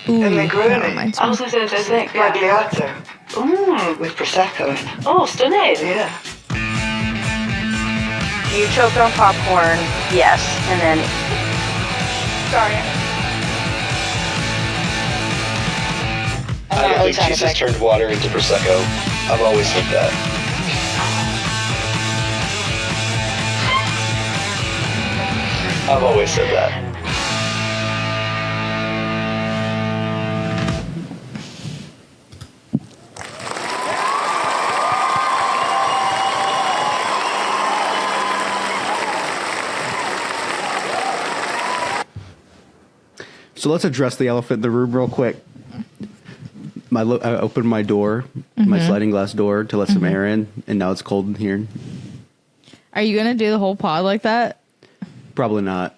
Ooh, And Negroni. I was going to say the same thing. Magliato. Ooh. With Prosecco. Oh, stunning. Yeah. You choked on popcorn, yes, and then... Sorry. I don't think Jesus turned water into Prosecco. I've always said that. I've always said that. So let's address the elephant in the room real quick. I opened my door, my sliding glass door, to let some air in, and now it's cold in here. Are you going to do the whole pod like that? Probably not.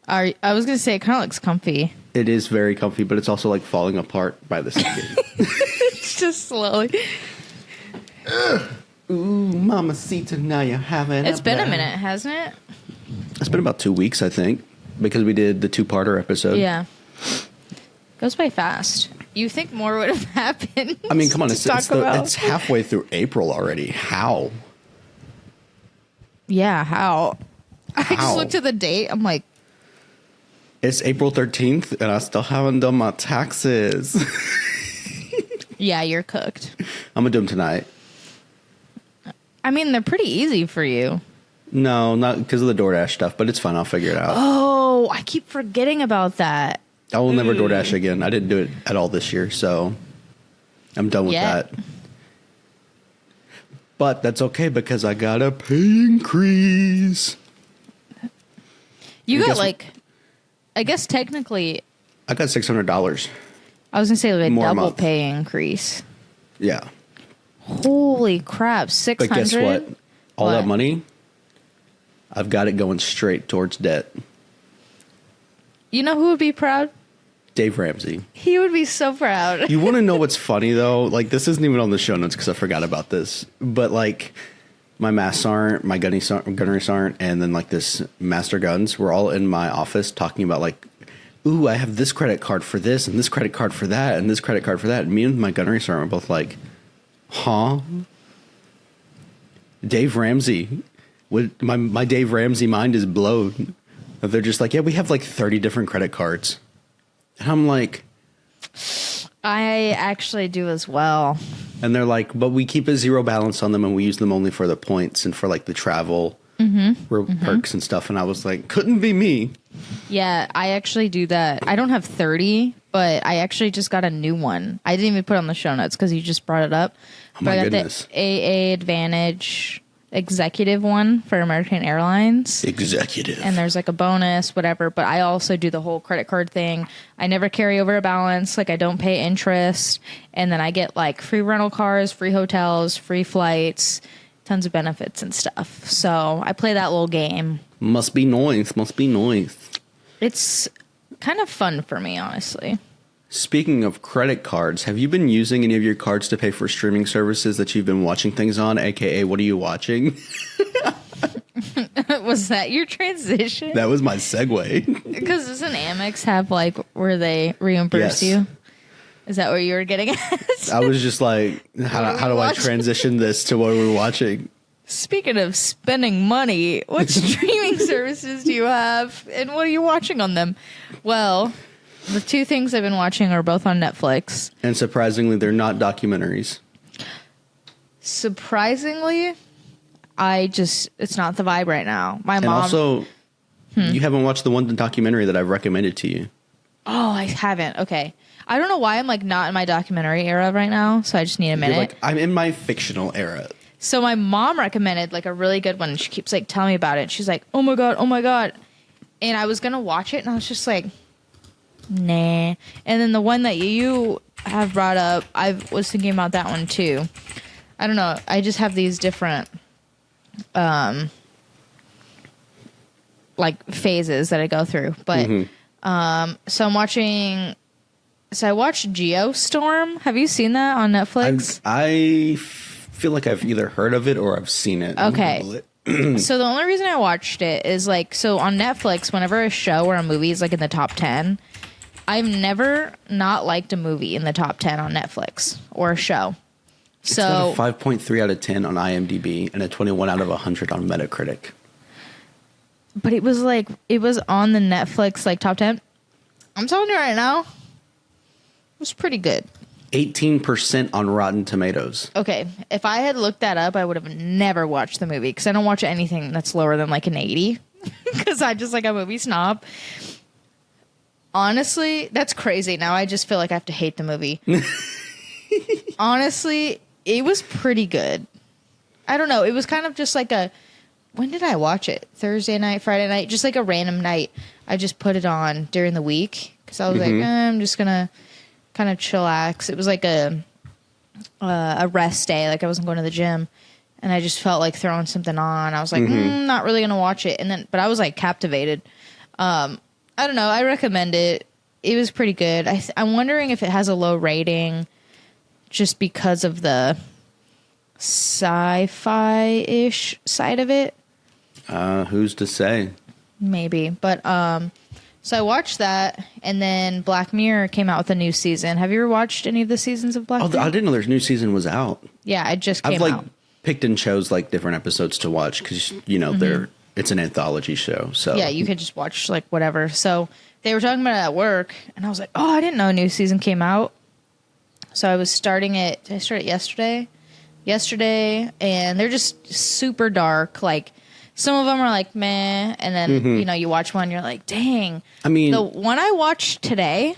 I was going to say it kind of looks comfy. It is very comfy, but it's also like falling apart by the second. It's just slowly. Ooh, mamacita, now you're having It's been a minute, hasn't it? It's been about 2 weeks, I think, because we did the two-parter episode. Yeah. Goes by fast. You think more would have happened? I mean, come on, it's about. it's halfway through April already. How? Yeah, how? I How? just looked at the date. I'm like, It's April 13th, and I still haven't done my taxes. yeah, you're cooked. I'm going to do them tonight. I mean, they're pretty easy for you. No, not because of the DoorDash stuff, but it's fine. I'll figure it out. Oh, I keep forgetting about that. I will never DoorDash again. I didn't do it at all this year, so I'm done with that. But that's okay because I got a pay increase. You got like, I guess technically, I got $600. I was going to say like a More a double month. pay increase. Yeah. Holy crap, 600? But guess what? All What? that money, I've got it going straight towards debt. You know who would be proud? Dave Ramsey. He would be so proud. You want to know what's funny, though? Like, this isn't even on the show notes because I forgot about this. But, like, my masks aren't, my gunneries aren't, and then, like, this Master Guns, we're all in my office talking about, like, ooh, I have this credit card for this, and this credit card for that, and this credit card for that. And me and my gunnery sergeant are both like, huh? Dave Ramsey. My Dave Ramsey mind is blown. They're just like, yeah, we have like 30 different credit cards. And I'm like... I actually do as well. And they're like, but we keep a zero balance on them and we use them only for the points and for like the travel perks and stuff. And I was like, couldn't be me. Yeah, I actually do that. I don't have 30, but I actually just got a new one. I didn't even put it on the show notes because you just brought it up. Oh my but I got goodness. the AA Advantage executive one for American Airlines. Executive. And there's like a bonus, whatever. But I also do the whole credit card thing. I never carry over a balance. Like I don't pay interest. And then I get like free rental cars, free hotels, free flights, tons of benefits and stuff. So I play that little game. Must be noise. Must be noise. It's kind of fun for me, honestly. Speaking of credit cards, have you been using any of your cards to pay for streaming services that you've been watching things on? AKA, what are you watching? Was that your transition? That was my segue. Because doesn't Amex have like where they reimburse Yes. you? Is that what you were getting at? I was just like, how do I transition this to what we're watching? Speaking of spending money, what streaming services do you have and what are you watching on them? Well, the two things I've been watching are both on Netflix. And surprisingly, they're not documentaries. Surprisingly, it's not the vibe right now. My And mom. also, you haven't watched the one documentary that I've recommended to you. Oh, I haven't. Okay. I don't know why I'm like not in my documentary era right now, so I just need a minute. You're like, I'm in my fictional era. So my mom recommended like a really good one. She keeps like telling me about it. She's like, oh my God, oh my God. And I was going to watch it and I was just like, nah. And then the one that you have brought up, I was thinking about that one too. I don't know. I just have these different like phases that I go through. But so I'm watching. So I watched Geostorm. Have you seen that on Netflix? I feel like I've either heard of it or I've seen it. Okay. So the only reason I watched it is like, so on Netflix, whenever a show or a movie is like in the top 10, I've never not liked a movie in the top 10 on Netflix or a show. It's So got a 5.3 out of 10 on IMDb and a 21 out of 100 on Metacritic. but it was on the Netflix like top 10. I'm telling you right now, it was pretty good. 18% on Rotten Tomatoes. Okay, if I had looked that up, I would have never watched the movie because I don't watch anything that's lower than like an 80 because I just like a movie snob. Honestly, that's crazy. Now I just feel like I have to hate the movie. Honestly, it was pretty good. I don't know. It was kind of just like when did I watch it? Thursday night, Friday night, just like a random night. I just put it on during the week because I was like, I'm just gonna kind of chillax. It was like a rest day. Like I wasn't going to the gym, and I just felt like throwing something on. I was like, not really gonna watch it, but I was like captivated. I don't know. I recommend it. It was pretty good. I'm wondering if it has a low rating just because of the sci-fi-ish side of it. Who's to say? Maybe. But so I watched that, and then Black Mirror came out with a new season. Have you ever watched any of the seasons of Black Mirror? I didn't know there's new season was out. Yeah, it just came I've like out. picked and chose like different episodes to watch because it's an anthology show. So Yeah, you could just watch like whatever. So they were talking about it at work, and I was like, oh, I didn't know a new season came out. So I was starting it. Did I start it yesterday, and they're just super dark. Like some of them are like meh, and then you watch one, you're like, dang. I mean, the one I watched today,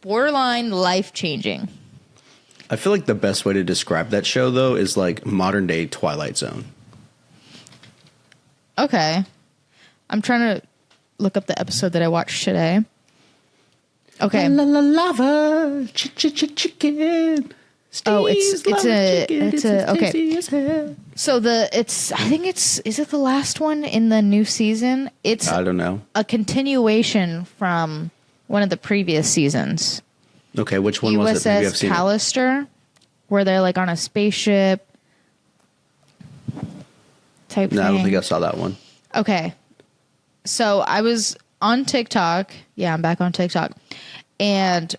borderline life changing. I feel like the best way to describe that show though is like modern day Twilight Zone. Okay, I'm trying to look up the episode that I watched today. Okay. Lava, chicken. Oh, it's a okay. So I think is it the last one in the new season? It's I don't know. a continuation from one of the previous seasons. Okay, which one was it? Maybe I've USS seen it. Callister, where they're like on a spaceship type thing. No, I don't think I saw that one. Okay. So I was on TikTok. Yeah, I'm back on TikTok. And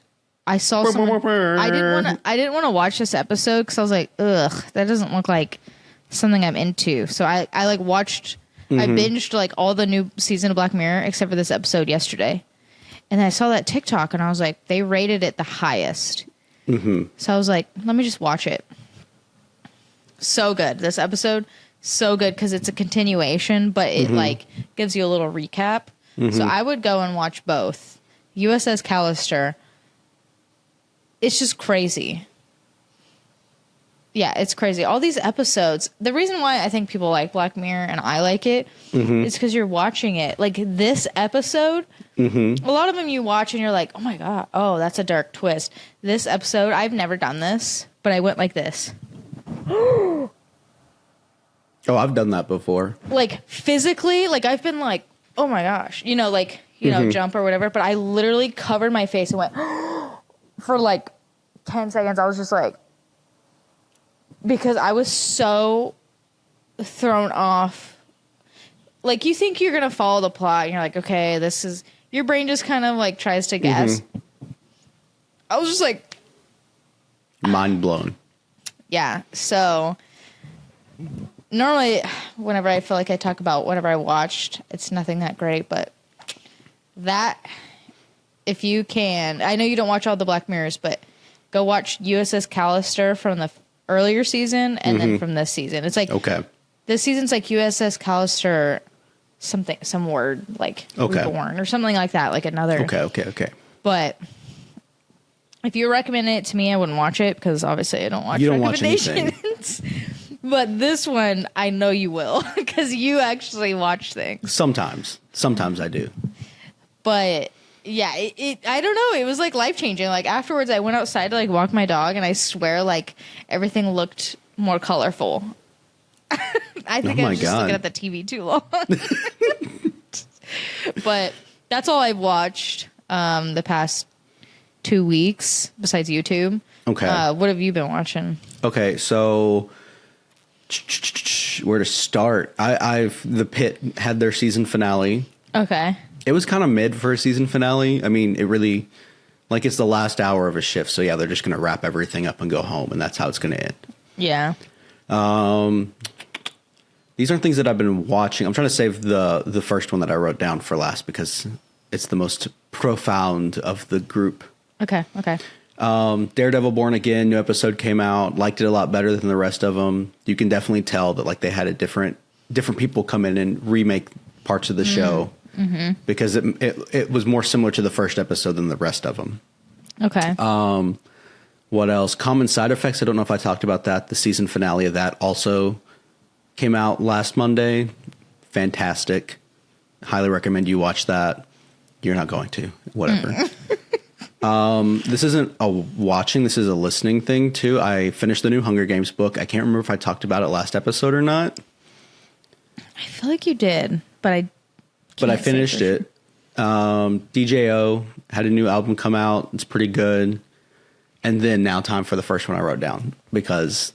I saw someone. I didn't want to watch this episode because I was like, ugh, that doesn't look like something I'm into. So I like watched. I binged like all the new season of Black Mirror except for this episode yesterday. And I saw that TikTok and I was like, they rated it the highest. So I was like, let me just watch it. So good. This episode, so good because it's a continuation, but it like gives you a little recap. So I would go and watch both. USS Callister. It's just crazy. Yeah, it's crazy. All these episodes. The reason why I think people like Black Mirror and I like it is because you're watching it. Like this episode, a lot of them you watch and you're like, oh my God, oh, that's a dark twist. This episode, I've never done this, but I went like this. Oh, I've done that before. Like physically, like I've been like, oh my gosh, jump or whatever. But I literally covered my face and went for like 10 seconds. I was just like, because I was so thrown off. Like you think you're going to follow the plot and you're like, okay, this is, your brain just kind of like tries to guess. I was just like, mind blown. Yeah. So normally whenever I feel like I talk about whatever I watched, it's nothing that great, but that, if you can, I know you don't watch all the Black Mirrors, but go watch USS Callister from the earlier season and then from this season. It's like, Okay. this season's like USS Callister some word like reborn or something like that, like another. Okay. But if you're recommending it to me, I wouldn't watch it because obviously I don't watch recommendations. But this one, I know you will because you actually watch things. Sometimes I do. But yeah, I don't know. It was like life changing. Like afterwards, I went outside to like walk my dog, and I swear, like everything looked more colorful. I think I was just looking at the TV too long. But that's all I've watched the past 2 weeks besides YouTube. Okay. What have you been watching? Okay, so where to start? The Pitt had their season finale. Okay. It was kind of mid for a season finale. I mean, it really, like, it's the last hour of a shift. So, yeah, they're just going to wrap everything up and go home. And that's how it's going to end. Yeah. These aren't things that I've been watching. I'm trying to save the first one that I wrote down for last because it's the most profound of the group. Okay. Daredevil Born Again, new episode came out. Liked it a lot better than the rest of them. You can definitely tell that like they had a different people come in and remake parts of the show because it was more similar to the first episode than the rest of them. Okay. What else? Common Side Effects. I don't know if I talked about that. The season finale of that also came out last Monday. Fantastic. Highly recommend you watch that. You're not going to. Whatever. This isn't a watching. This is a listening thing, too. I finished the new Hunger Games book. I can't remember if I talked about it last episode or not. I feel like you did, but I finished it. DJO had a new album come out. It's pretty good. And then now time for the first one I wrote down because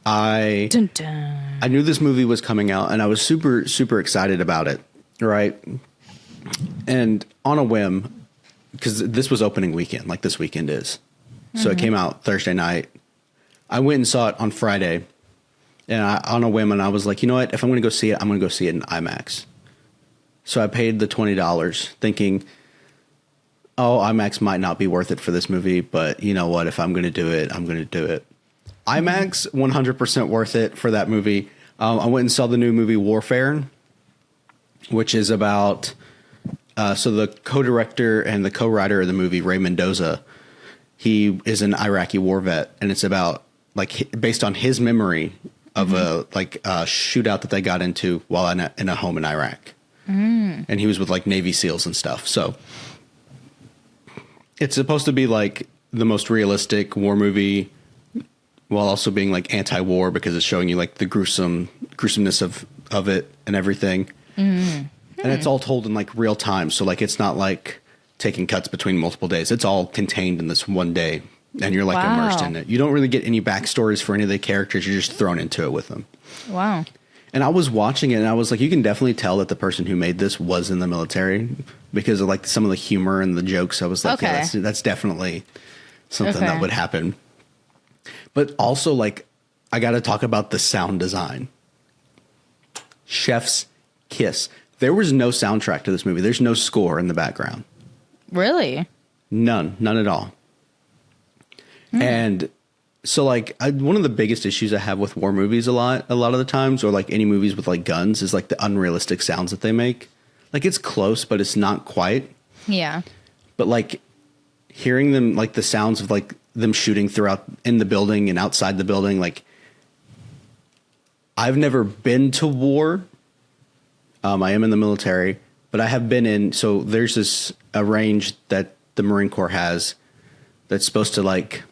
I knew this movie was coming out and I was super, super excited about it. Right. And on a whim, because this was opening weekend, like this weekend is. So it came out Thursday night. I went and saw it on Friday and on a whim. And I was like, you know what? If I'm going to go see it, I'm going to go see it in IMAX. So I paid the $20 thinking, oh, IMAX might not be worth it for this movie, but you know what? If I'm going to do it, I'm going to do it. IMAX, 100% worth it for that movie. I went and saw the new movie Warfare, which is about, so the co-director and the co-writer of the movie, Ray Mendoza, he is an Iraqi war vet, and it's about, like, based on his memory of a shootout that they got into while in a home in Iraq. And he was with, like, Navy SEALs and stuff, so it's supposed to be like the most realistic war movie while also being like anti-war because it's showing you like the gruesomeness of it and everything. And it's all told in like real time. So like, it's not like taking cuts between multiple days. It's all contained in this one day and you're like immersed in it. You don't really get any backstories for any of the characters. You're just thrown into it with them. Wow. And I was watching it and I was like, you can definitely tell that the person who made this was in the military because of like some of the humor and the jokes. I was like, okay. Yeah, that's definitely something that would happen. But also like, I got to talk about the sound design. Chef's kiss. There was no soundtrack to this movie. There's no score in the background. Really? None at all. And so like one of the biggest issues I have with war movies a lot of the times, or like any movies with like guns, is like the unrealistic sounds that they make. Like it's close, but it's not quite. Yeah. But like hearing them, like the sounds of like them shooting throughout in the building and outside the building, like I've never been to war. I am in the military, but I have been in. So there's a range that the Marine Corps has that's supposed to like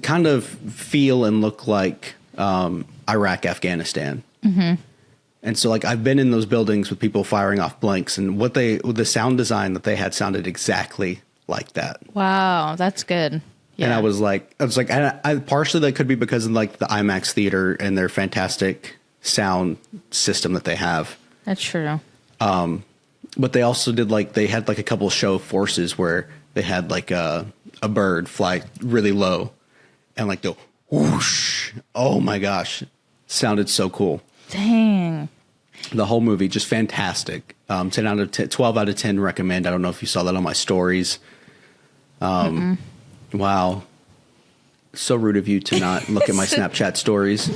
kind of feel and look like Iraq, Afghanistan. And so like I've been in those buildings with people firing off blanks, and the sound design that they had sounded exactly like that. Wow, that's good. Yeah. And I was like, I partially that could be because of like the IMAX theater and their fantastic sound system that they have. That's true. But they also did they had like a couple show forces where they had like a bird fly really low and like the whoosh. Oh my gosh. Sounded so cool. Dang. The whole movie, just fantastic. 10 out of 10, 12 out of 10 recommend. I don't know if you saw that on my stories. Wow. So rude of you to not look at my Snapchat stories.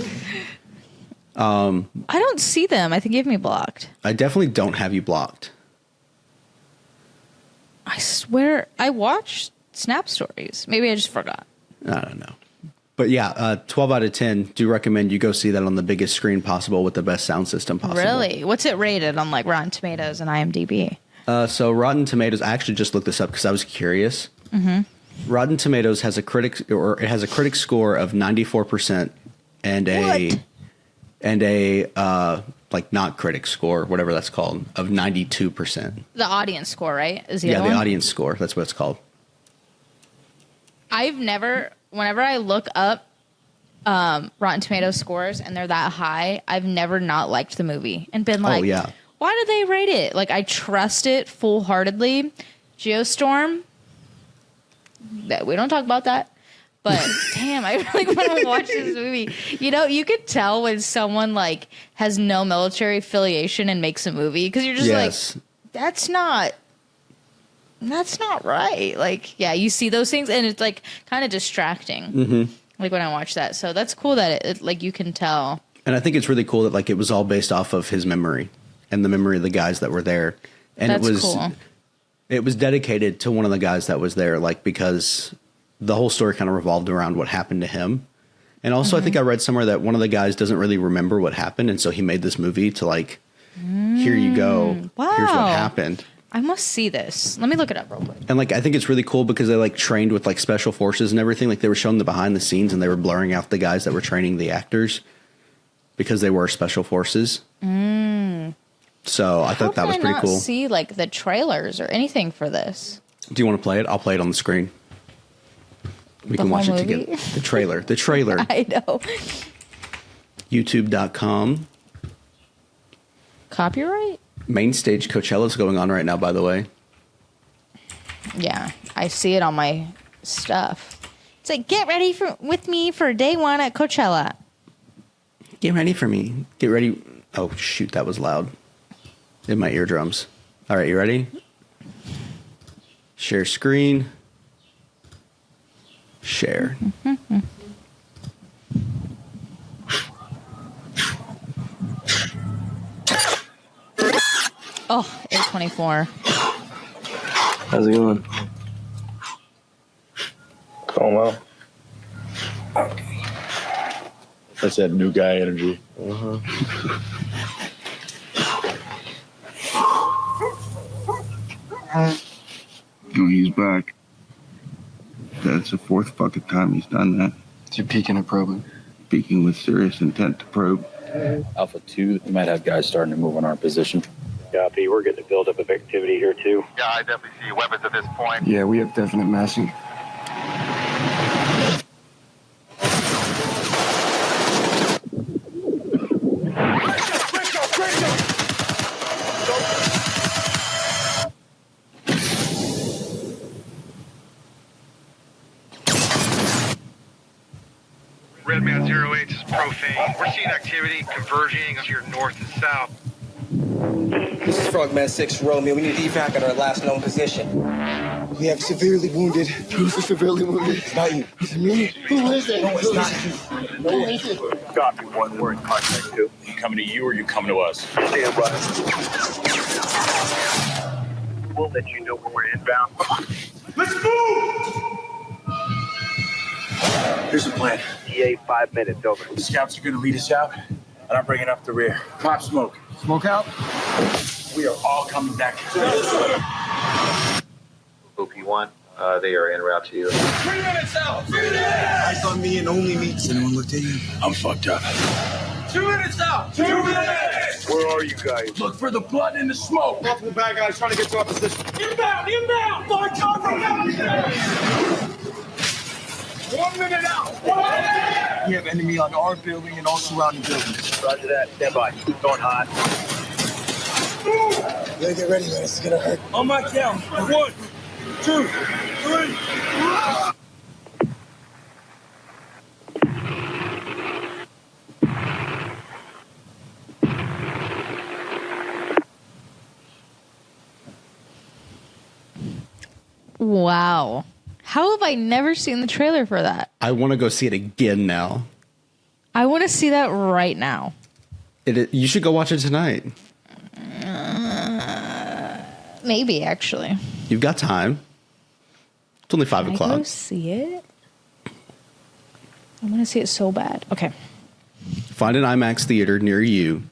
I don't see them. I think you have me blocked. I definitely don't have you blocked. I swear I watched Snap stories. Maybe I just forgot. I don't know. But yeah, 12 out of 10. Do recommend you go see that on the biggest screen possible with the best sound system possible. Really? What's it rated on like Rotten Tomatoes and IMDb? So Rotten Tomatoes, I actually just looked this up because I was curious. Rotten Tomatoes has a critic score of 94% and a like not critic score, whatever that's called, of 92%. The audience score, right? Is the Yeah, other the one? audience score. That's what it's called. Whenever I look up Rotten Tomatoes scores and they're that high, I've never not liked the movie and been like, yeah. Why did they rate it? Like, I trust it full-heartedly. Geostorm, that we don't talk about that. But damn, I really want to watch this movie. You know, you could tell when someone like has no military affiliation and makes a movie because you're just like, that's not right. Like, yeah, you see those things and it's like kind of distracting. Mm-hmm. Like when I watch that, so that's cool that it like you can tell. And I think it's really cool that like it was all based off of his memory and the memory of the guys that were there, and that's it was cool. It was dedicated to one of the guys that was there, like because the whole story kind of revolved around what happened to him. And also, I think I read somewhere that one of the guys doesn't really remember what happened. And so he made this movie to like, here you go. Wow. Here's what happened. I must see this. Let me look it up real quick. And like, I think it's really cool because they like trained with like special forces and everything. Like they were showing the behind the scenes and they were blurring out the guys that were training the actors because they were special forces. So I thought that was pretty cool. See like the trailers or anything for this. Do you want to play it? I'll play it on the screen. We can watch it together. The trailer. I know. YouTube.com. Copyright? Main stage Coachella's going on right now, by the way. Yeah, I see it on my stuff. It's like, get ready with me for day one at Coachella. Get ready for me. Get ready. Oh, shoot, that was loud. In my eardrums. All right, you ready? Share screen. Share. Oh, 824. How's it going? Going well. That's that new guy energy. Oh, he's back. That's the fourth fucking time he's done that. So you're peeking and probing? Speaking with serious intent to probe. Alpha 2, we might have guys starting to move on our position. Copy. We're getting a buildup of activity here, too. Yeah, I definitely see weapons at this point. Yeah, we have definite massing. Redman 08 is profane. We're seeing activity converging to your north and south. This is Frogman 6 Romeo. We need evac at our last known position. We have severely wounded. Who's severely wounded? It's not you. Is it me? Who is it? No, it's not you. Who is it? Copy. One. We're in contact, too. You coming to you or you coming to us? Stand by. We'll let you know when we're inbound. Let's move! Here's the plan. EA, 5 minutes, over. The scouts are going to lead us out, and I'm bringing up the rear. Pop smoke. Smoke out? We are all coming back. OP1, they are en route to you. 3 minutes out! 3 minutes! Eyes on me and only me. Has anyone looked at you? I'm fucked up. 2 minutes out! 2 minutes! Where are you guys? Look for the blood in the smoke. Multiple bad guys trying to get to our position. Inbound! Inbound! Find cover! 1 minute out! We have enemy on our building and all surrounding buildings. Roger that. Stand by. Going hot. You gotta get ready, man. This is gonna hurt. On my count. 1, 2, 3. Wow. How have I never seen the trailer for that? I want to go see it again now. I want to see that right now. You should go watch it tonight. Maybe, actually. You've got time. It's only 5 Can o'clock. I go see it? I want to see it so bad. Okay. Find an IMAX theater near you.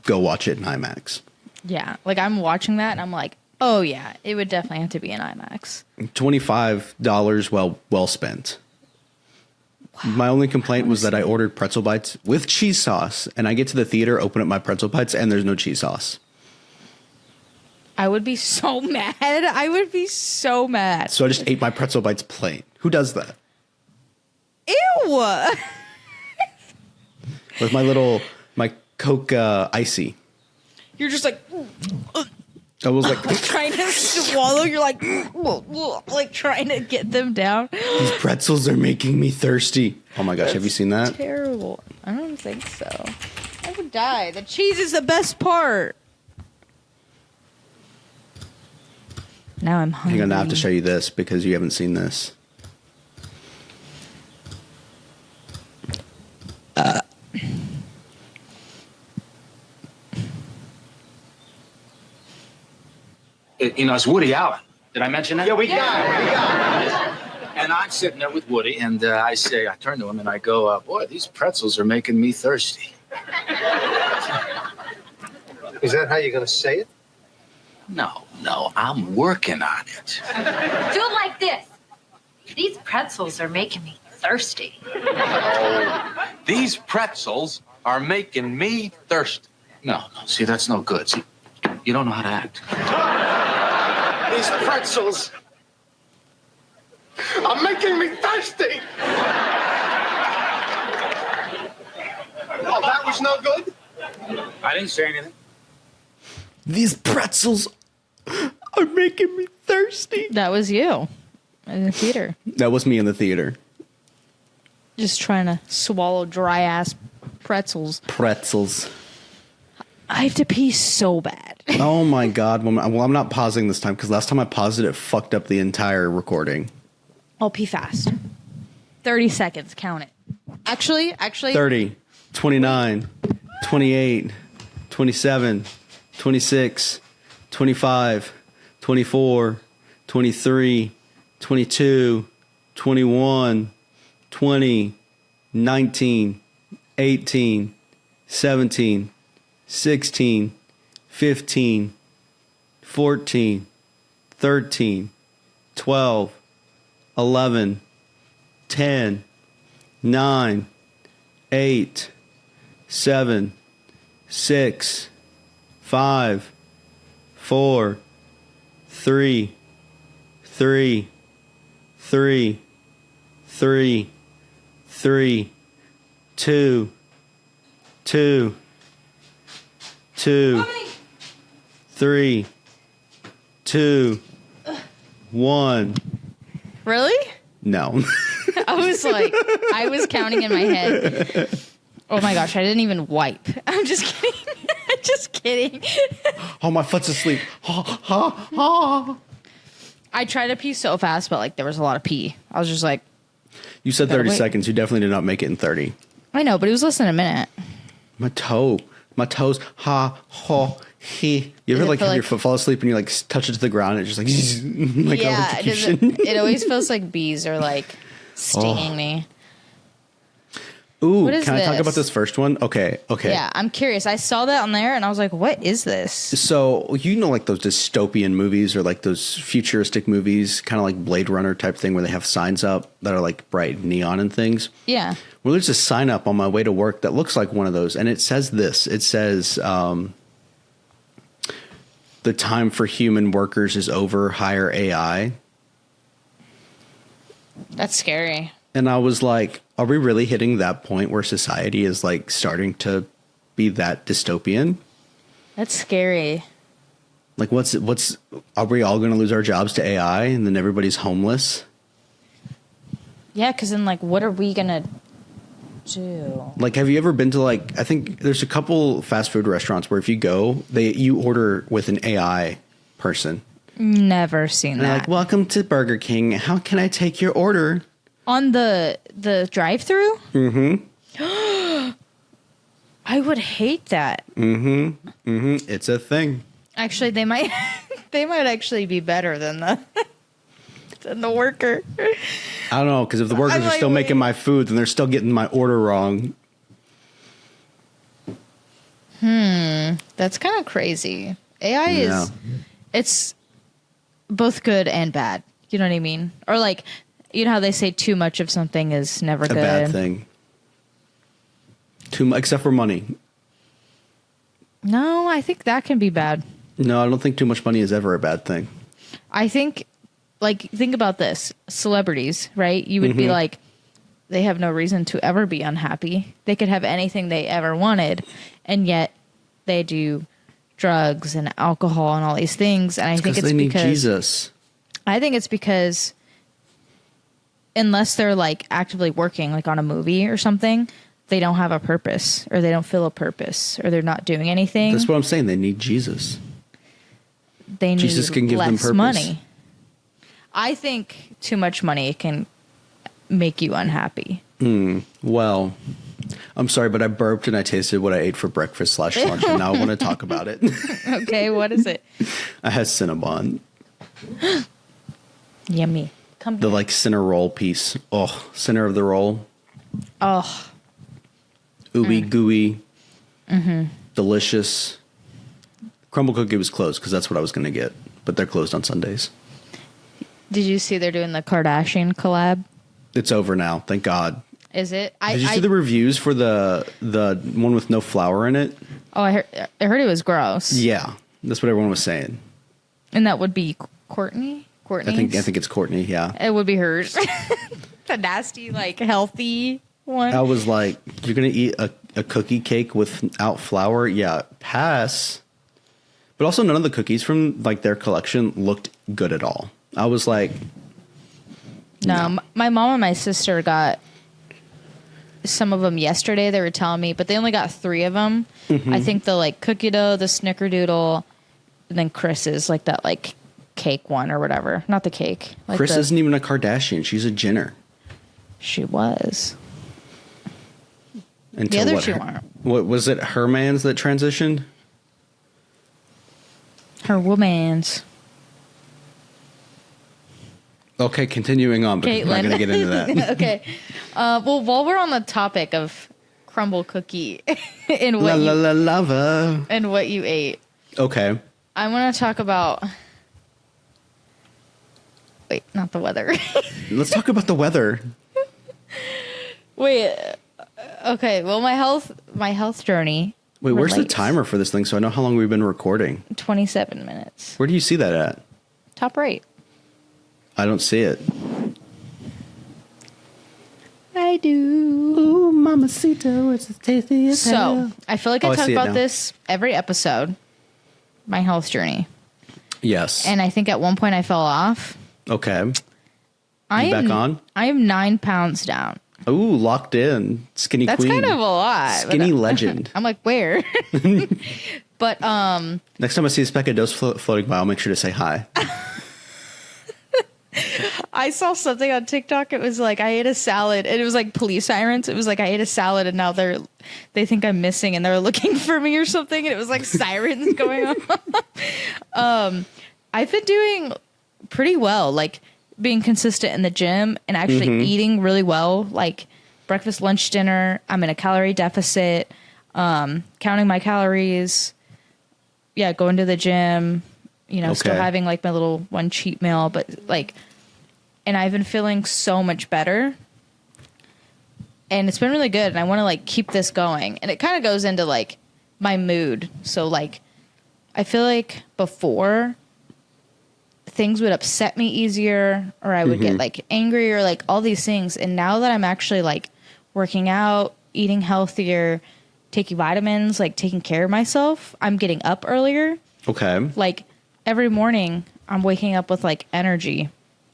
Go watch it in IMAX. Yeah. Like, I'm watching that and I'm like, oh, yeah, it would definitely have to be an IMAX. $25 well spent. Wow. My only complaint was that I ordered pretzel bites with cheese sauce, and I get to the theater, open up my pretzel bites, and there's no cheese sauce. I would be so mad. I would be so mad. So I just ate my pretzel bites plain. Who does that? Ew. With my Coke Icy. You're just like I was like, trying to swallow. You're like trying to get them down. these pretzels are making me thirsty. Oh my gosh, have you seen that? Terrible. I don't think so. I would die. The cheese is the best part. Now I'm hungry. I'm gonna have to show you this because you haven't seen this. It's Woody Allen. Did I mention that? Yeah, we got it. And I'm sitting there with Woody, and I turn to him and I go, boy, these pretzels are making me thirsty. Is that how you're going to say it? No, I'm working on it. Do it like this. These pretzels are making me thirsty. These pretzels are making me thirsty. No, see, that's no good. See, you don't know how to act. These pretzels are making me thirsty. Oh, that was no good? I didn't say anything. These pretzels are making me thirsty. That was you in the theater. That was me in the theater. Just trying to swallow dry ass pretzels. Pretzels. I have to pee so bad. Oh my god. Well, I'm not pausing this time because last time I paused it fucked up the entire recording. I'll pee fast. 30 seconds. Count it. Actually. 30, 29, 28, 27, 26, 25, 24, 23, 22, 21, 20, 19, 18, 17, 16, 15, 14, 13, 12, 11, 10, 9, 8, 7, 6, 5, 4, 3, 3, 3, 3, 3, 2, 2, 2, 3, 2, 1. Really? No. I was counting in my head. Oh my gosh, I didn't even wipe. I'm just kidding. Just kidding. Oh, my foot's asleep. I tried to pee so fast, but there was a lot of pee. I was just like, you said 30 seconds. You definitely did not make it in 30. I know, but it was less than a minute. My toes. He. You ever have your foot fall asleep and you touch it to the ground and it's just yeah, it always feels like bees are stinging me. Ooh, what is can I talk this? about this first one? Okay. Yeah, I'm curious. I saw that on there and I was like, what is this? So, those dystopian movies or those futuristic movies, kind of like Blade Runner type thing where they have signs up that are bright neon and things. Yeah. Well, there's a sign up on my way to work that looks like one of those. And it says this. It says, the time for human workers is over, hire AI. That's scary. And I was like, are we really hitting that point where society is starting to be that dystopian? That's scary. What's are we all going to lose our jobs to AI and then everybody's homeless? Yeah, because then what are we going to do? Have you ever been to I think there's a couple fast food restaurants where if you go, you order with an AI person. Never seen and that. Welcome to Burger King. How can I take your order? On the drive-through? Mm-hmm. I would hate that. Mm-hmm. Mm-hmm. It's a thing. Actually, they might actually be better than the worker. I don't know, because if the workers are still making my food, then they're still getting my order wrong. That's kind of crazy. AI is, it's both good and bad. You know what I mean? Or you know how they say too much of something is never good. A bad thing. Too much, except for money. No, I think that can be bad. No, I don't think too much money is ever a bad thing. I think, think about this. Celebrities, right? You would be they have no reason to ever be unhappy. They could have anything they ever wanted, and yet they do drugs and alcohol and all these things. And I think it's they need because Jesus. I think it's because unless they're like actively working like on a movie or something, they don't have a purpose or they don't feel a purpose or they're not doing anything. That's what I'm saying. They need Jesus. They need Jesus can give them less purpose. money. I think too much money can make you unhappy. Well, I'm sorry, but I burped and I tasted what I ate for breakfast / lunch, and now I want to talk about it. Okay, what is it? I had Cinnabon. Yummy. The like center roll piece. Oh, center of the roll. Oh. Ooey gooey. Delicious. Crumble Cookie was closed because that's what I was going to get, but they're closed on Sundays. Did you see they're doing the Kardashian collab? It's over now, thank God. Is it? Did you see the reviews for the one with no flour in it? Oh, I heard it was gross. Yeah, that's what everyone was saying. And that would be Courtney. I think it's Courtney. Yeah, it would be hers. The nasty, like healthy one. I was like, you're gonna eat a cookie cake without flour? Yeah, pass. But also, none of the cookies from like their collection looked good at all. I was like, no. My mom and my sister got some of them yesterday. They were telling me, but they only got 3 of them. I think the like cookie dough, the snickerdoodle, and then Chris's like that like cake one or whatever. Not the cake. Like Chris isn't even a Kardashian. She's a Jenner. She was. Until the other two aren't. What was it? Her man's that transitioned. Her woman's. Okay, continuing on, but I'm not going to get into that. Okay. Well, while we're on the topic of crumble cookie and what you ate. Okay. I want to talk about. Wait, not the weather. Let's talk about the weather. Wait. Okay. Well, my health journey. Wait, where's the timer for this thing so I know how long we've been recording? 27 minutes. Where do you see that at? Top right. I don't see it. I do. Ooh, mamacita, it's the tastiest. So, I feel like I talk about now. this every episode. My health journey. Yes. And I think at one point I fell off. Okay. Back on? I am 9 pounds down. Ooh, locked in. Skinny That's queen. kind of a lot. Skinny legend. I'm like, where? But next time I see a speck of dose floating by, I'll make sure to say hi. I saw something on TikTok. It was like I ate a salad, and it was like police sirens. It was like I ate a salad, and now they think I'm missing, and they're looking for me or something. And it was like sirens going on. I've been doing pretty well, like being consistent in the gym and actually eating really well, like breakfast, lunch, dinner. I'm in a calorie deficit, counting my calories. Yeah, going to the gym. You know, still having like my little one cheat meal, but like, and I've been feeling so much better, and it's been really good. And I want to like keep this going. And it kind of goes into like my mood. So like, I feel like before things would upset me easier, or I would get like angry or like all these things. And now that I'm actually like working out, eating healthier, taking vitamins, like taking care of myself, I'm getting up earlier. Okay. Like, every morning, I'm waking up with, like, energy.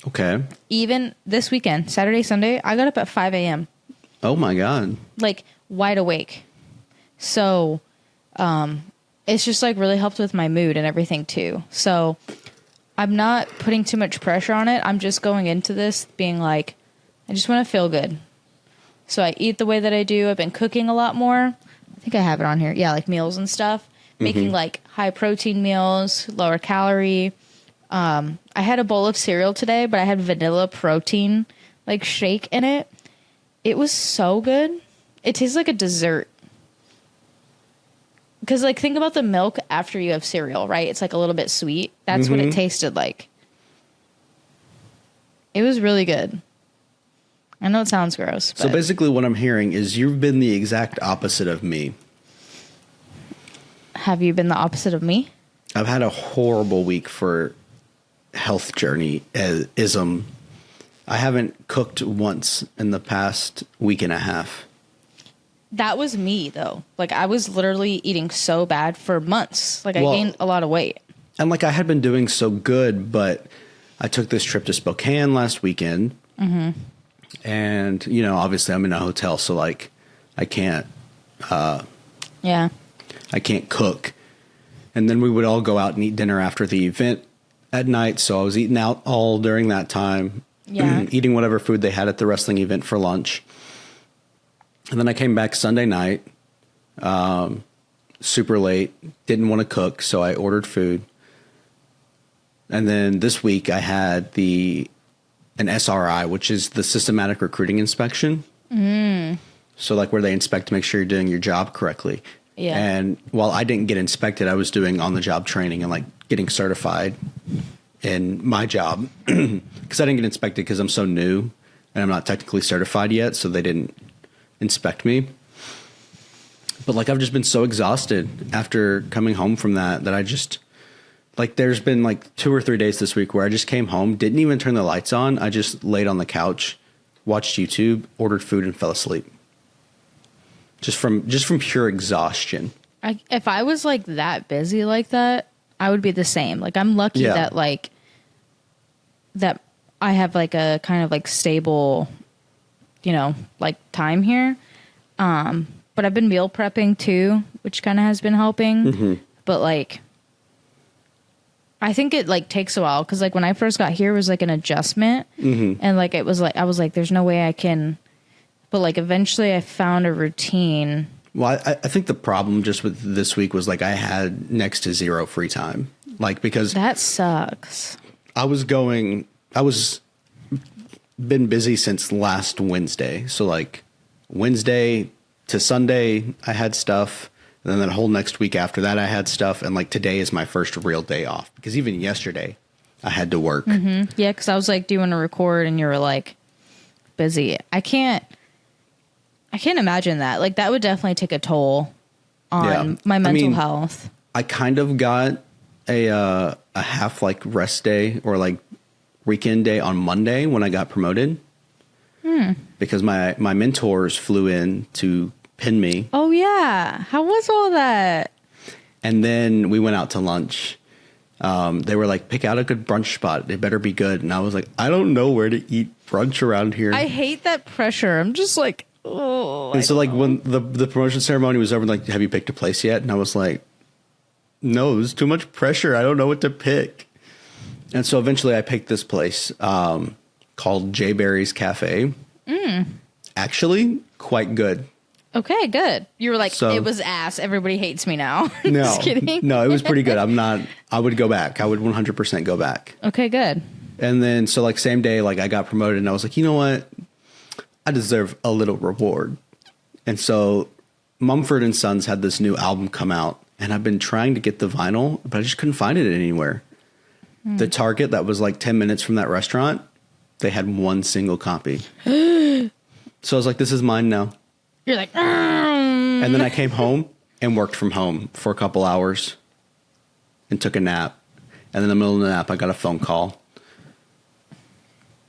Okay. Even this weekend, Saturday, Sunday, I got up at 5 a.m. Oh, my God. Like, wide awake. So, it's just, like, really helped with my mood and everything, too. So, I'm not putting too much pressure on it. I'm just going into this being like, I just want to feel good. So, I eat the way that I do. I've been cooking a lot more. I think I have it on here. Yeah, like meals and stuff. Making like high protein meals, lower calorie. I had a bowl of cereal today, but I had vanilla protein like shake in it. It was so good. It tastes like a dessert. Because like think about the milk after you have cereal, right? It's like a little bit sweet. That's what it tasted like. It was really good. I know it sounds gross. But So basically what I'm hearing is you've been the exact opposite of me. have you been the opposite of me? I've had a horrible week for health journey-ism. I haven't cooked once in the past week and a half. that was me though. Like I was literally eating so bad for months. Like I gained a lot of weight. And like I had been doing so good, but I took this trip to Spokane last weekend. Mm-hmm. And, you know, obviously I'm in a hotel, so like I can't I can't cook. And then we would all go out and eat dinner after the event at night. So I was eating out all during that time, eating whatever food they had at the wrestling event for lunch. And then I came back Sunday night, super late, didn't want to cook, so I ordered food. And then this week I had an SRI, which is the systematic recruiting inspection. So like where they inspect to make sure you're doing your job correctly. Yeah. And while I didn't get inspected, I was doing on the job training and like getting certified in my job because I didn't get inspected because I'm so new and I'm not technically certified yet. So they didn't inspect me. But like I've just been so exhausted after coming home from that I just like there's been like 2 or 3 days this week where I just came home, didn't even turn the lights on. I just laid on the couch, watched YouTube, ordered food and fell asleep. Just from pure exhaustion. If I was like that busy like that, I would be the same. Like I'm lucky that like that I have like a kind of like stable, you know, like time here. But I've been meal prepping too, which kind of has been helping. Mm-hmm. But like, I think it like takes a while because like when I first got here, it was like an adjustment, and like it was like I was like, there's no way I can. But like eventually, I found a routine. Well, I think the problem just with this week was like I had next to zero free time, like because that sucks. I was been busy since last Wednesday, so like Wednesday to Sunday, I had stuff. And then that whole next week after that, I had stuff. And like today is my first real day off because even yesterday I had to work. Mm-hmm. Yeah. Cause I was like, do you want to record? And you were like busy. I can't imagine that. Like that would definitely take a toll on my mental health. I kind of got a half like rest day or like weekend day on Monday when I got promoted. Because my mentors flew in to pin me. Oh yeah. How was all that? And then we went out to lunch. They were like, pick out a good brunch spot. It better be good. And I was like, I don't know where to eat brunch around here. I hate that pressure. I'm just like, oh. And so like when the promotion ceremony was over, like, have you picked a place yet? And I was like, no, it's too much pressure. I don't know what to pick. And so eventually I picked this place called J Berry's Cafe. Actually, quite good. Okay, good. You were like, so, it was ass. Everybody hates me now. No, just kidding. No, it was pretty good. I would go back. I would 100% go back. Okay, good. And then, so like same day, like I got promoted and I was like, you know what? I deserve a little reward. And so Mumford & Sons had this new album come out and I've been trying to get the vinyl, but I just couldn't find it anywhere. The Target that was like 10 minutes from that restaurant, they had one single copy. So I was like, this is mine now. You're like, And then I came home and worked from home for a couple hours and took a nap. And in the middle of the nap, I got a phone call.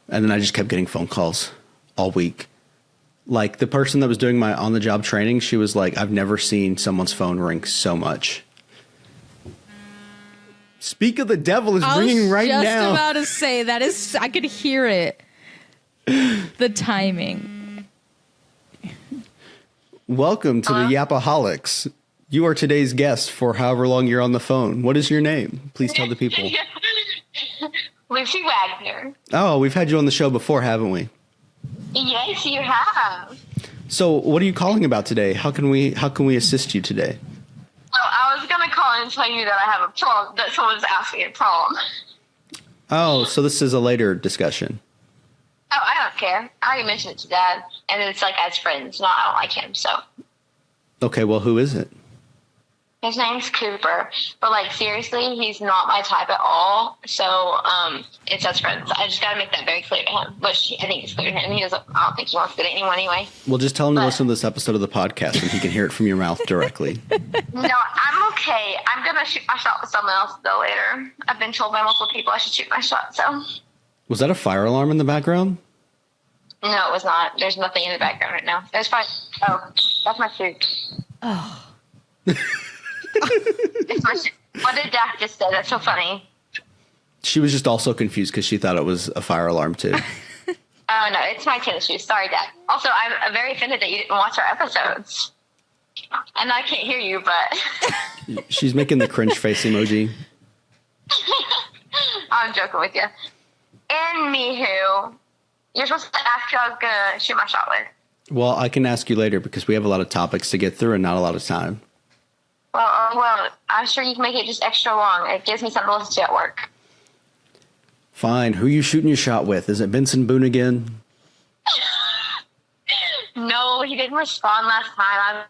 And then I just kept getting phone calls all week. Like the person that was doing my on-the-job training, she was like, I've never seen someone's phone ring so much. Speak of the devil is ringing right now. I was just about to say, that is, I could hear it. The timing. Welcome to the Yapaholics. You are today's guest for however long you're on the phone. What is your name? Please tell the people. Lucy Wagner. Oh, we've had you on the show before, haven't we? Yes, you have. So what are you calling about today? How can we assist you today? Oh, I was going to call and tell you that I have a problem, that someone's asking a problem. Oh, so this is a later discussion. Oh, I don't care. I already mentioned it to Dad, and it's like as friends. Not I don't like him, so. Okay, well, who is it? His name's Cooper, but like seriously, he's not my type at all. So, it's as friends. I just gotta make that very clear to him, which I think is clear to him. I don't think he wants to date anyone anyway. Well, just tell him to listen to this episode of the podcast, and he can hear it from your mouth directly. No, I'm okay. I'm gonna shoot my shot with someone else though later. I've been told by multiple people I should shoot my shot. So. Was that a fire alarm in the background? No, it was not. There's nothing in the background right now. There's probably. Oh, that's my food. Oh. It's my food. What did Dak just say? That's so funny. She was just also confused because she thought it was a fire alarm too. Oh, no, it's my tennis shoes. Sorry, Dak. Also, I'm very offended that you didn't watch our episodes. And I can't hear you, but... She's making the cringe face emoji. I'm joking with you. Anywho, you're supposed to ask who I was going to shoot my shot with. Well, I can ask you later because we have a lot of topics to get through and not a lot of time. Well, I'm sure you can make it just extra long. It gives me something to listen to at work. Fine. Who you shooting your shot with? Is it Benson Boone again? No, he didn't respond last time.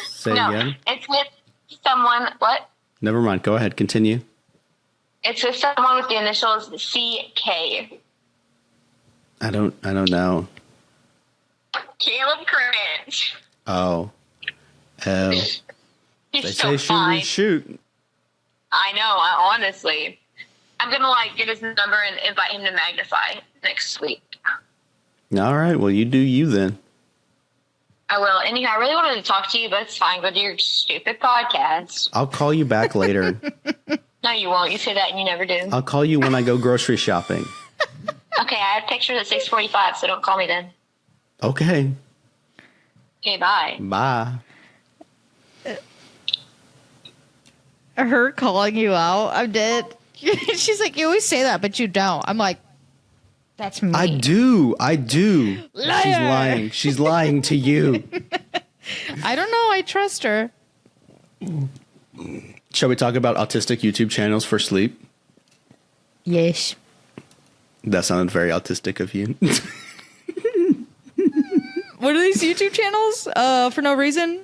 Say again? It's with someone. What? Never mind. Go ahead. Continue. It's with someone with the initials CK. I don't know. Caleb Cringe. Oh. He's They so say fine. shoot. I know, honestly. I'm going to, get his number and invite him to Magnify next week. All right. Well, you do you then. I will. Anyhow, I really wanted to talk to you, but it's fine. Go do your stupid podcast. I'll call you back later. No, you won't. You say that and you never do. I'll call you when I go grocery shopping. Okay, I have pictures at 6:45, so don't call me then. Okay. Okay, bye. Bye. Her calling you out, I'm dead. She's like, you always say that, but you don't. I'm like, that's me. I do. Liar. She's lying to you. I don't know. I trust her. Shall we talk about autistic YouTube channels for sleep? Yes. That sounded very autistic of you. What are these YouTube channels? For no reason?